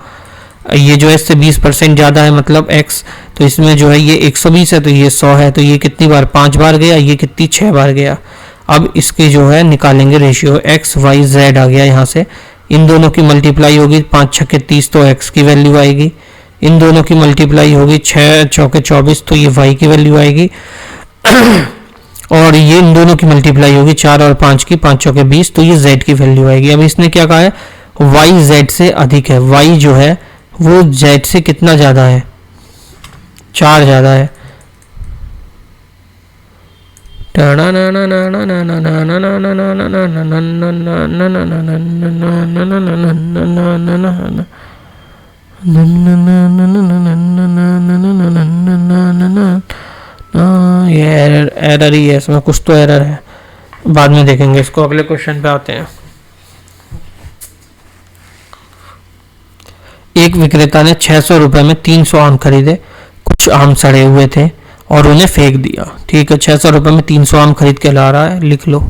ये जो है इससे 20% ज़्यादा है, मतलब x, तो इसमें जो है ये 120 है, तो ये 100 है, तो ये कितनी बार 5 बार गया, ये कितनी 6 बार गया। अब इसकी जो है निकालेंगे रेशियो, x y z आ गया, यहाँ से इन दोनों की मल्टीप्लाई होगी, 5 छक्के 30 तो x की वैल्यू आएगी, इन दोनों की मल्टीप्लाई होगी 6 चौके 24 तो ये y की वैल्यू आएगी, और ये इन दोनों की मल्टीप्लाई होगी 4 और 5 की, 5 चौके 20 तो ये z की वैल्यू आएगी। अब इसने क्या कहा है, y z से अधिक है, y जो है वो z से कितना ज़्यादा है, 4 ज़्यादा है। ये एरर ही है, इसमें कुछ तो एरर है, बाद में देखेंगे इसको। अगले क्वेश्चन पे आते हैं। एक विक्रेता ने 600 रुपये में 300 आम खरीदे। कुछ आम सड़े हुए थे और उन्हें फेंक दिया। ठीक है, 600 रुपये में 300 आम खरीद के ला रहा है, लिख लो।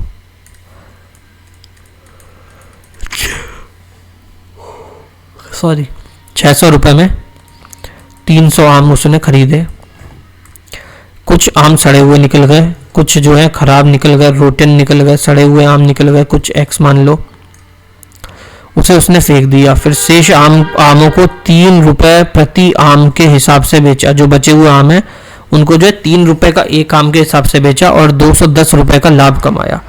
सॉरी, 600 रुपये में 300 आम उसने खरीदे। कुछ आम सड़े हुए निकल गए, कुछ जो है खराब निकल गए, रोटन निकल गए, सड़े हुए आम निकल गए, कुछ एक्स मान लो। उसे उसने फेंक दिया। फिर शेष आमों को 3 रुपए प्रति आम के हिसाब से बेचा। जो बचे हुए आम हैं उनको जो है 3 रुपए का एक आम के हिसाब से बेचा और 210 रुपए का लाभ कमाया।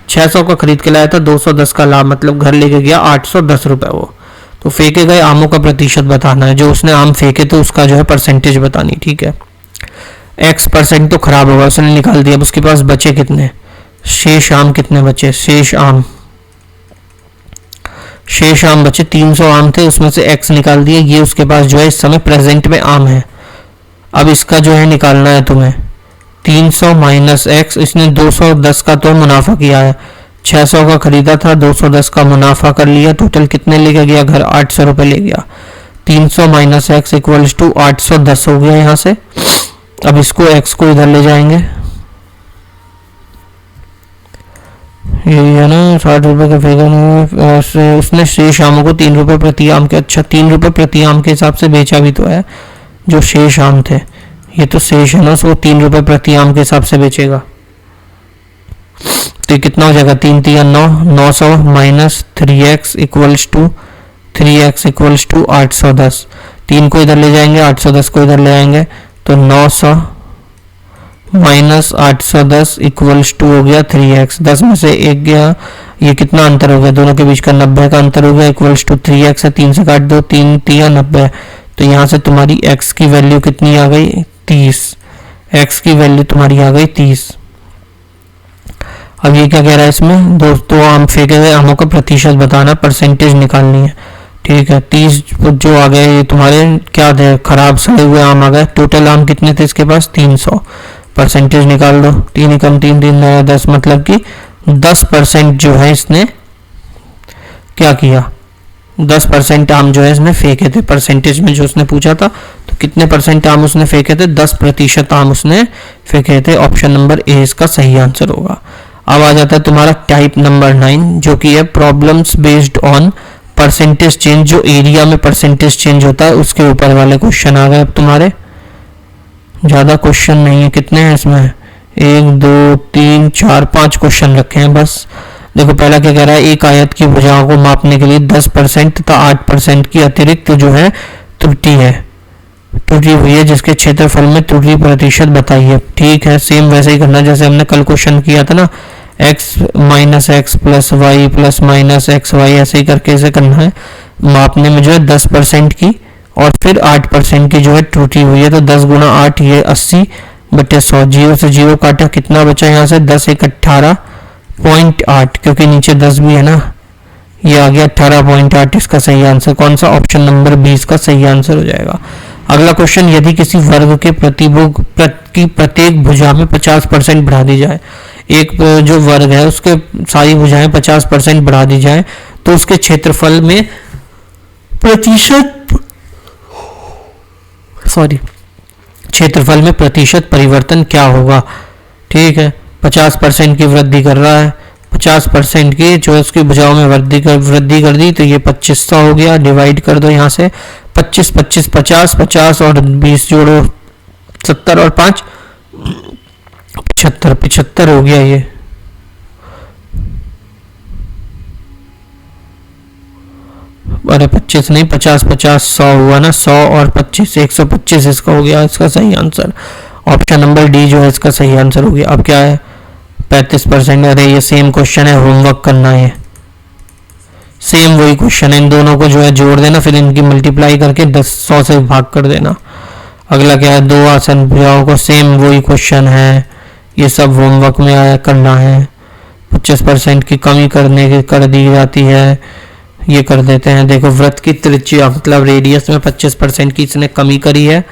600 का खरीद के लाया था, 210 का लाभ, मतलब घर लेके गया 810 रुपए वो। तो फेंके गए आमों का प्रतिशत बताना है, जो उसने आम फेंके तो उसका जो है परसेंटेज बतानी। ठीक है, X% तो खराब होगा, उसने निकाल दिया। अब उसके पास बचे कितने, शेष आम कितने बचे, शेष आम बचे 300 आम थे, उसमें से X निकाल दिए। ये उसके पास जो है इस समय प्रेजेंट में आम है। अब इसका जो है निकालना है तुम्हें, 300 माइनस X। इसने 210 का तो मुनाफा किया है, 600 का खरीदा था, 210 का मुनाफा कर लिया। टोटल कितने लेके गया घर, 800 रुपये ले गया। 300 माइनस X इक्वल्स टू 810 हो गया यहाँ से। अब इसको X को इधर ले जाएंगे, यही है ना, 60 रुपये का फिगर। उसने शेष आमों को 3 रुपये प्रति आम के, अच्छा 3 रुपये प्रति आम के हिसाब से बेचा भी तो है। जो शेष आम थे, ये तो शेष है ना, उसको 3 रुपये प्रति आम के हिसाब से बेचेगा। तो कितना हो जाएगा, 3 3 9, 900 माइनस 3x इक्वल्स टू 810। 3 को इधर ले जाएंगे, 810 को इधर ले आएंगे, तो 900 माइनस 810 इक्वल्स टू हो गया 3x। 10 में से 1 गया, ये कितना अंतर हो गया, दोनों के बीच का 90 का अंतर हो गया, इक्वल्स टू 3x है। 3 से काट दो, 3 3 90। तो यहाँ से तुम्हारी x की वैल्यू कितनी आ गई, 30। x की वैल्यू तुम्हारी आ गई 30। अब ये क्या कह रहा है इसमें, दोस्तों आम फेंके गए आमों का प्रतिशत बताना, परसेंटेज निकालनी है। ठीक है, 30 जो आ गए ये तुम्हारे क्या थे, खराब सड़े हुए आम आ गए। टोटल आम कितने थे इसके पास, 300। परसेंटेज निकाल दो, 3 कम 3 3 10, मतलब कि 10% जो है इसने क्या किया, 10% आम जो है इसने फेंके थे। परसेंटेज में जो उसने पूछा था, तो कितने परसेंट आम उसने फेंके थे, 10% आम उसने फेंके थे। ऑप्शन नंबर ए इसका सही आंसर होगा। अब आ जाता है तुम्हारा टाइप नंबर 9, जो कि है problems based on percentage change. जो एरिया में परसेंटेज चेंज होता है उसके ऊपर वाले क्वेश्चन आ गए। अब तुम्हारे ज्यादा क्वेश्चन नहीं है, कितने हैं इसमें, 1 2 3 4 5 क्वेश्चन रखे हैं बस। देखो पहला क्या कह रहा है, एक आयत की भुजाओं को मापने के लिए 10% तथा 8% की अतिरिक्त जो है त्रुटि हुई है, जिसके क्षेत्रफल में त्रुटि प्रतिशत बताइए। ठीक है, सेम वैसे ही करना जैसे हमने कल क्वेश्चन किया था ना, x minus x plus y plus minus x y, ऐसे ही करके इसे करना है। मापने में जो है 10% की और फिर 8% की जो है त्रुटि हुई है। तो 10 गुना 8 ये 80 बटे 100, 0 से 0 काटा, कितना बचा यहाँ से, 10 1 18.8, क्योंकि नीचे 10 भी है ना, ये आ गया 18.8। इसका सही आंसर कौन सा, ऑप्शन नंबर 20 का सही आंसर हो जाएगा। अगला क्वेश्चन, यदि किसी वर्ग के प्रतिभुज की प्रत्येक भुजा में 50% बढ़ा दी जाए, एक जो वर्ग है उसके सारी भुजाएं 50% बढ़ा दी जाए, तो उसके क्षेत्रफल में प्रतिशत परिवर्तन क्या होगा। ठीक है, 50% की वृद्धि कर रहा है, 50% की जो है उसकी भुजाओं में वृद्धि कर दी, तो ये 2500 हो गया। डिवाइड कर दो यहाँ से, 25 25 50, 50 और 20 जोड़ो 70 और 5 75 हो गया। ये अरे 25 नहीं, 50 50 100 हुआ ना, 100 और 25 125 इसका हो गया, इसका सही आंसर ऑप्शन नंबर डी जो है इसका सही आंसर हो गया। अब क्या है, 35%। अरे ये सेम क्वेश्चन है, होमवर्क करना है, सेम वही क्वेश्चन है, इन दोनों को जो है जोड़ देना, फिर इनकी मल्टीप्लाई करके 100 से भाग कर देना। अगला क्या है, 2 आसन भुजाओं को, सेम वही क्वेश्चन है, ये सब होमवर्क में आया करना है। 25% की कमी कर दी जाती है, ये कर देते हैं। देखो वृत्त की त्रिज्या मतलब रेडियस में 25% की इसने कमी करी है,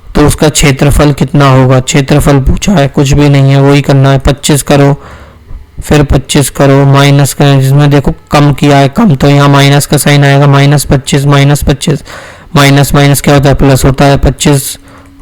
तो तो उसका क्षेत्रफल कितना होगा। क्षेत्रफल पूछा है, कुछ भी नहीं है, वही करना है। 25 करो, फिर 25 करो, माइनस करें, जिसमें देखो कम किया है, कम तो यहाँ माइनस का साइन आएगा, -25 -25, माइनस माइनस क्या होता है, प्लस होता है। 25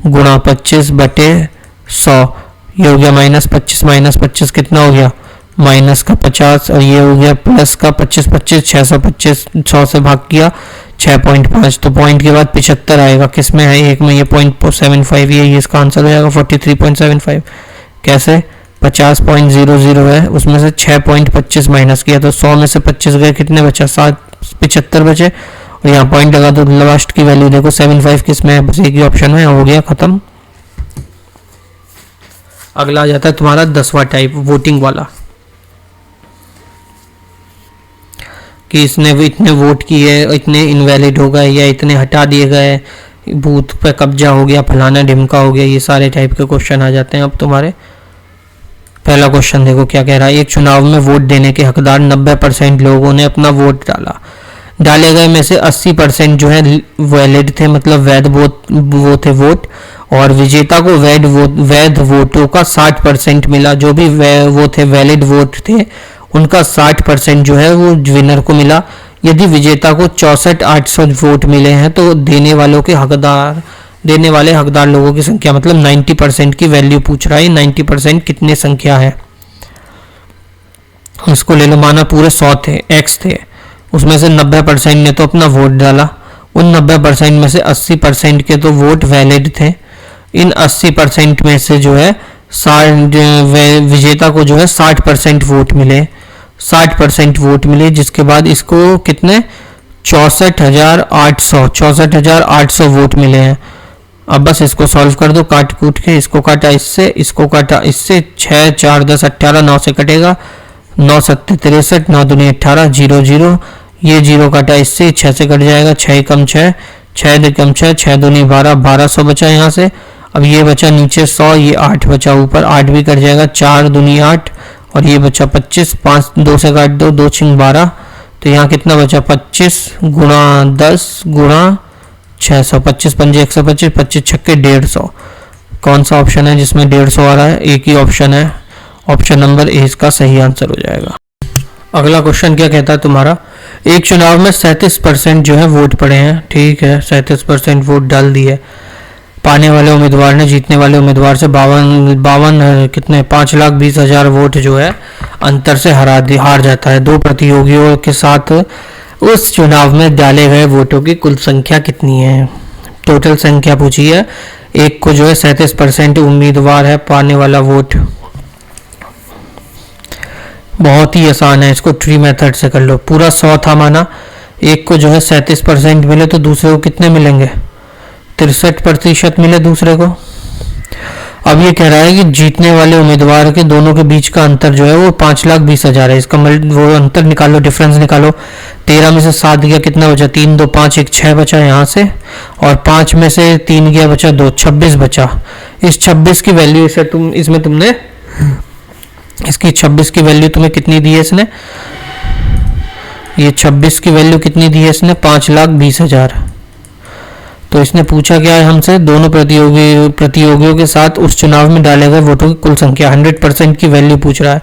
गुणा 25 बटे 100, ये हो गया -25 कितना हो गया, माइनस का 50, और ये हो गया प्लस का 25 625, 100 से भाग किया 6.5, तो पॉइंट के बाद 75 आएगा। किस में है, एक में, ये 0.75, ये इसका आंसर हो जाएगा 43.75। कैसे, 50.00 है, उसमें से 6.25 माइनस किया तो 100 में से 25 गए, कितने बचा, 75 बचे, और यहाँ पॉइंट लगा दो। लास्ट की वैल्यू देखो 75 किस में है, बस एक ही ऑप्शन में, हो गया खत्म। अगला आ जाता है तुम्हारा 10वां टाइप, वोटिंग वाला, कि इसने इतने वोट किए, इतने इनवैलिड हो गए, या इतने हटा दिए गए, बूथ पे कब्जा हो गया, फलाना ढिमका हो गया, ये सारे टाइप के क्वेश्चन आ जाते हैं अब तुम्हारे। पहला क्वेश्चन देखो क्या कह रहा है। एक चुनाव में वोट देने के हकदार 90% लोगों ने अपना वोट डाला। डाले गए में से 80% जो है वैलिड थे, मतलब वैध वो थे वोट, और विजेता को वैध वोटों का 60% मिला। जो भी वो थे वैलिड वोट थे, उनका 60% जो है वो विनर को मिला। यदि विजेता को 64,800 वोट मिले हैं तो देने वाले हकदार लोगों की संख्या, मतलब 90% की वैल्यू पूछ रहा है। 90% कितने संख्या है, इसको ले लो, माना पूरे 100 थे, x थे, उसमें से 90% ने तो अपना वोट डाला। उन 90% में से 80% के तो वोट वैलिड थे। इन 80% में से जो है विजेता को जो है 60% वोट मिले, 60% वोट मिले, जिसके बाद इसको कितने 64,800 वोट मिले हैं। अब बस इसको सॉल्व कर दो, काट कूट के, इसको काटा इससे, इसको काटा इससे, 6 4 10 18, 9 से कटेगा, 9 7 63, 9 दूनी 18, 0 0, ये 0 काटा इससे, 6 से कट जाएगा, 6 कम 6, 6 कम 6, 6 दूनी 12, 1200 बचा यहाँ से। अब ये बचा नीचे 100, ये 8 बचा ऊपर, 8 भी कट जाएगा, 4 दूनी 8, और ये बचा 25, 5 2 से काट दो, 2 6 12, तो यहाँ कितना बचा 25 गुणा 10 गुणा 600, 25 पंजे 125, 25 छक्के 150। कौन सा ऑप्शन है जिसमें 150 आ रहा है, एक ही ऑप्शन है, ऑप्शन नंबर ए इसका सही आंसर हो जाएगा। अगला क्वेश्चन क्या कहता है तुम्हारा, एक चुनाव में 37% जो है वोट पड़े हैं, ठीक है, 37% वोट डाल दिए। पाने वाले उम्मीदवार ने जीतने वाले उम्मीदवार से 52 कितने 5,20,000 वोट जो है अंतर से हार जाता है। दो प्रतियोगियों के साथ उस चुनाव में डाले गए वोटों की कुल संख्या कितनी है। टोटल संख्या पूछी है। एक को जो है 37% उम्मीदवार है पाने वाला वोट, बहुत ही आसान है, इसको ट्री मेथड से कर लो। पूरा 100 था माना, एक को जो है 37% मिले तो दूसरे को कितने मिलेंगे, 63% मिले दूसरे को। अब ये कह रहा है कि जीतने वाले उम्मीदवार के दोनों के बीच का अंतर जो है वो 5,20,000 है। इसका वो अंतर निकालो, डिफरेंस निकालो। 13 में से 7 गया, कितना बचा, 3 2 5 1 6 बचा यहाँ से, और 5 में से 3 गया बचा 2, 26 बचा। इस 26 की वैल्यू इसमें तुमने इसकी 26 की वैल्यू तुम्हें कितनी दी है इसने, ये 26 की वैल्यू कितनी दी है इसने, 5,20,000। तो इसने पूछा क्या है हमसे, दोनों प्रतियोगियों के साथ उस चुनाव में डाले गए वोटों की कुल संख्या। 100% की वैल्यू पूछ रहा है,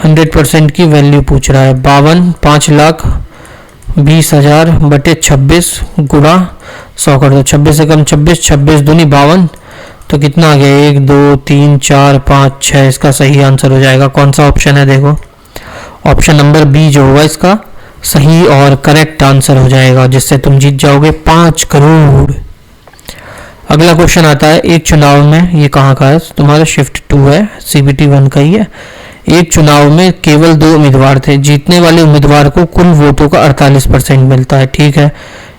100% की वैल्यू पूछ रहा है। 5,20,000 बटे 26 गुणा 100 कर दो, 26 से कम 26, 26 दूनी 52, तो कितना आ गया 1 2 3 4 5 6, इसका सही आंसर हो जाएगा। कौन सा ऑप्शन है देखो, ऑप्शन नंबर बी जो होगा इसका सही और करेक्ट आंसर हो जाएगा, जिससे तुम जीत जाओगे 5 करोड़। अगला क्वेश्चन आता है, एक चुनाव में, ये कहाँ का है तुम्हारा, शिफ्ट 2 है, CBT 1 का ही है। एक चुनाव में केवल 2 उम्मीदवार थे, जीतने वाले उम्मीदवार को कुल वोटों का 48% मिलता है, ठीक है,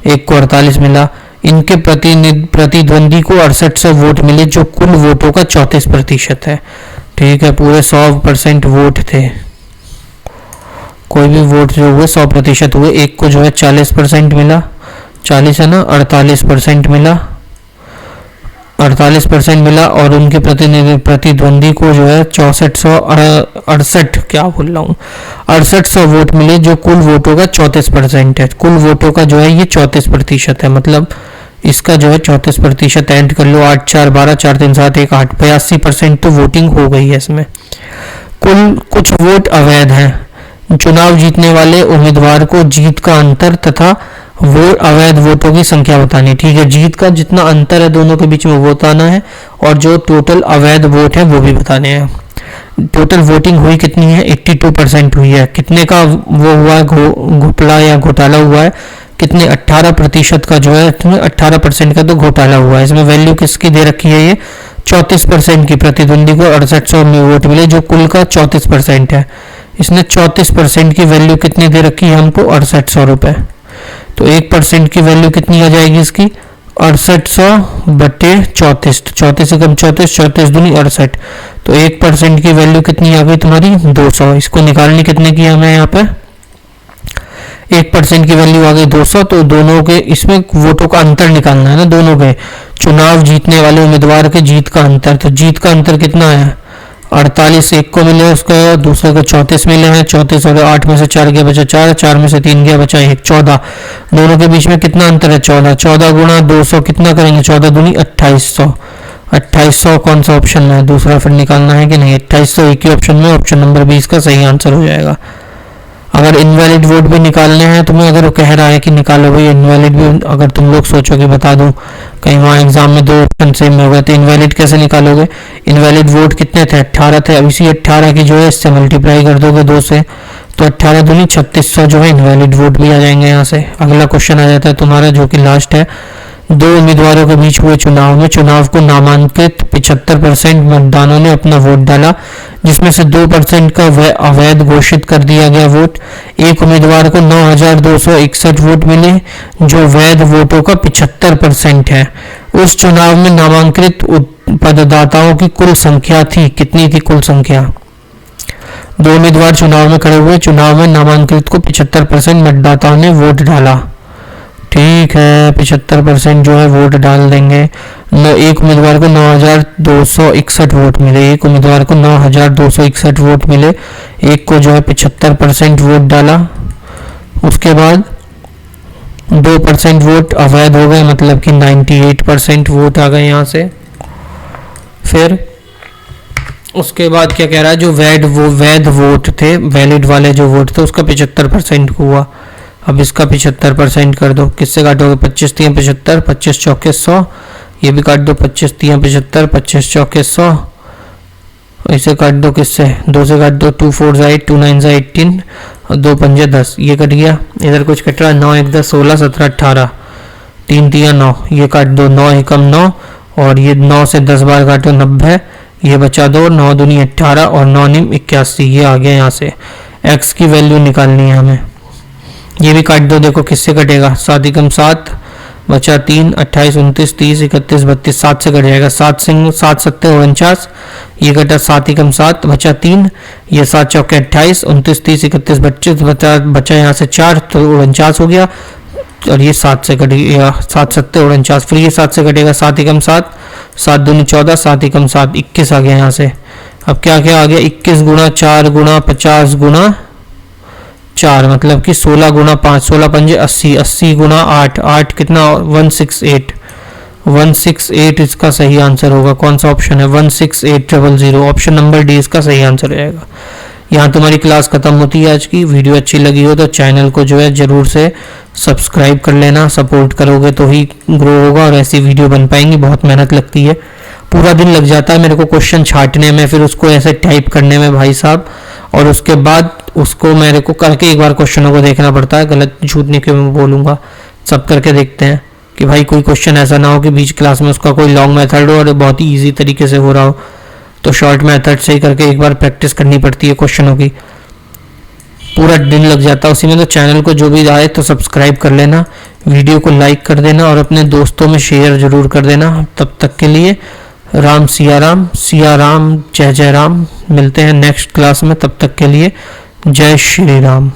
एक को 48 मिला। इनके प्रतिद्वंदी को 6800 वोट मिले जो कुल वोटों का 34% है, ठीक है, पूरे 100% वोट थे, कोई भी वोट जो हुए 100% हुए। एक को जो है 40% मिला, 40 है ना, 48% मिला, 48% मिला, और उनके प्रतिद्वंदी को जो है 6468 क्या बोल रहा हूँ 6800 वोट मिले जो कुल वोटों का 34% है। कुल वोटों का जो है ये 34% है, मतलब इसका जो है 34% ऐड कर लो, 8 4 12 4 3 7 1 8, 82% तो वोटिंग हो गई है इसमें। कुल कुछ वोट अवैध हैं। चुनाव जीतने वाले उम्मीदवार को जीत का अंतर तथा वो अवैध वोटों की संख्या बतानी। ठीक है, जीत का जितना अंतर है दोनों के बीच में वो बताना है, और जो टोटल अवैध वोट है वो भी बताने हैं। टोटल वोटिंग हुई कितनी है? 82% हुई है। कितने का वो हुआ है, घोटाला या घोटाला हुआ है? कितने? 18% का जो है, 18% का तो घोटाला हुआ है। इसमें वैल्यू किसकी दे रखी है? ये 34% की। प्रतिद्वंदी को 6800 में वोट मिले, जो कुल का 34% है। इसने 34% की वैल्यू कितनी दे रखी है हमको? 6800 रुपये। तो 1% की वैल्यू कितनी आ जाएगी इसकी? 6800 बटे 34, 34 से कम 34, 34 दूनी 68। तो 1% की वैल्यू कितनी आ गई तुम्हारी? 200। इसको निकालनी कितने की हमें यहाँ पे? 1% की वैल्यू आ गई 200। तो दोनों के इसमें वोटों का अंतर निकालना है ना, दोनों के चुनाव जीतने वाले उम्मीदवार के जीत का अंतर। तो जीत का अंतर कितना है? 48 एक को मिले उसका, दूसरे को 34 मिले हैं। 34 और 8 में से 4 गया बचा 4, 4 में से 3 गया बचा 1, 14। दोनों के बीच में कितना अंतर है? 14। 14 गुणा 200 कितना करेंगे? 14 दूनी 2800। 2800 कौन सा ऑप्शन में है? दूसरा फिर निकालना है कि नहीं? 2800 एक ही ऑप्शन में, ऑप्शन नंबर 20 का सही आंसर हो जाएगा। अगर इनवैलिड वोट भी निकालने हैं तुम्हें, अगर वो कह रहा है कि निकालो भाई इनवैलिड भी, अगर तुम लोग सोचोगे बता दूं कहीं वहाँ एग्जाम में 2 ऑप्शन सेम हो गए तो इनवैलिड कैसे निकालोगे? इनवैलिड वोट कितने थे? 18 थे। अब इसी 18 की जो है इससे मल्टीप्लाई कर दोगे 2 से, तो 18 दूनी 3600 जो है इनवैलिड वोट भी आ जाएंगे यहाँ से। अगला क्वेश्चन आ जाता है तुम्हारा, जो कि लास्ट है। 2 उम्मीदवारों के बीच हुए चुनाव में चुनाव को नामांकित 75% मतदानों ने अपना वोट डाला, जिसमें से 2% का अवैध घोषित कर दिया गया वोट। एक उम्मीदवार को 9261 वोट मिले, जो वैध वोटों का 75% है। उस चुनाव में नामांकित मतदाताओं की कुल संख्या थी, कितनी थी कुल संख्या? 2 उम्मीदवार चुनाव में खड़े हुए, चुनाव में नामांकित को 75% मतदाताओं ने वोट डाला। ठीक है, 75% जो है वोट डाल देंगे। एक उम्मीदवार को 9261 वोट मिले, एक उम्मीदवार को 9261 वोट मिले, एक को जो है 75% वोट डाला। उसके बाद 2% वोट अवैध हो गए, मतलब कि 98% वोट आ गए यहाँ से। फिर उसके बाद क्या कह रहा है? जो वैध वोट थे, वैलिड वाले जो वोट थे, उसका 75% हुआ। अब इसका 75% कर दो। किससे काटोगे? 25 3 75, 25 चौके 100। ये भी काट दो, 25 3 75, 25 चौके 100। इसे काट दो किससे? 2 से काट दो, 2 4 8, 2 9 18 और 2 5 10। ये कट गया। इधर कुछ कट रहा है, 9 1 10 16 17 18, 3 3 9। ये काट दो, 9 एकम 9, और ये 9 से 10 बार काटो 90। ये बचा दो, 9 दूनी 18 और 9 निम 81। ये आ गया यहाँ से। एक्स की वैल्यू निकालनी है हमें। ये भी काट दो, देखो किससे कटेगा? 7 एकम 7 बचा 3, 28 29 30 31 32, 7 से कट जाएगा। 7 7 49। ये कटा 7 एकम 7 बचा 3, ये 7 चौके 28 29 30 31 32 बचा यहाँ से 4, तो 49 हो गया। और ये 7 से कट गया, 7 7 49। फिर ये 7 से कटेगा, 7 एकम 7, 7 दूनी 14, 7 एकम 7 21 आ गया यहाँ से। अब क्या क्या आ गया? 21 गुणा 4 गुणा 50 गुणा 4, मतलब कि 16 गुणा 5, 16 पंजे 80, 80 गुणा 8, 8 कितना? 168, 168 इसका सही आंसर होगा। कौन सा ऑप्शन है? 16800, ऑप्शन नंबर डी इसका सही आंसर रहेगा। यहाँ तुम्हारी क्लास खत्म होती है आज की। वीडियो अच्छी लगी हो तो चैनल को जो है जरूर से सब्सक्राइब कर लेना। सपोर्ट करोगे तो ही ग्रो होगा और ऐसी वीडियो बन पाएंगी। बहुत मेहनत लगती है, पूरा दिन लग जाता है मेरे को क्वेश्चन छांटने में, फिर उसको ऐसे टाइप करने में भाई साहब, और उसके बाद उसको मेरे को करके एक बार क्वेश्चनों को देखना पड़ता है। गलत झूठ नहीं क्यों बोलूँगा, सब करके देखते हैं कि भाई कोई क्वेश्चन ऐसा ना हो कि बीच क्लास में उसका कोई लॉन्ग मेथड हो और बहुत ही ईजी तरीके से हो रहा हो। तो शॉर्ट मेथड से ही करके एक बार प्रैक्टिस करनी पड़ती है क्वेश्चनों की। पूरा दिन लग जाता है उसी में। तो चैनल को जो भी आए तो सब्सक्राइब कर लेना, वीडियो को लाइक कर देना और अपने दोस्तों में शेयर जरूर कर देना। तब तक के लिए राम सिया राम, जय जय राम। मिलते हैं नेक्स्ट क्लास में, तब तक के लिए जय श्री राम।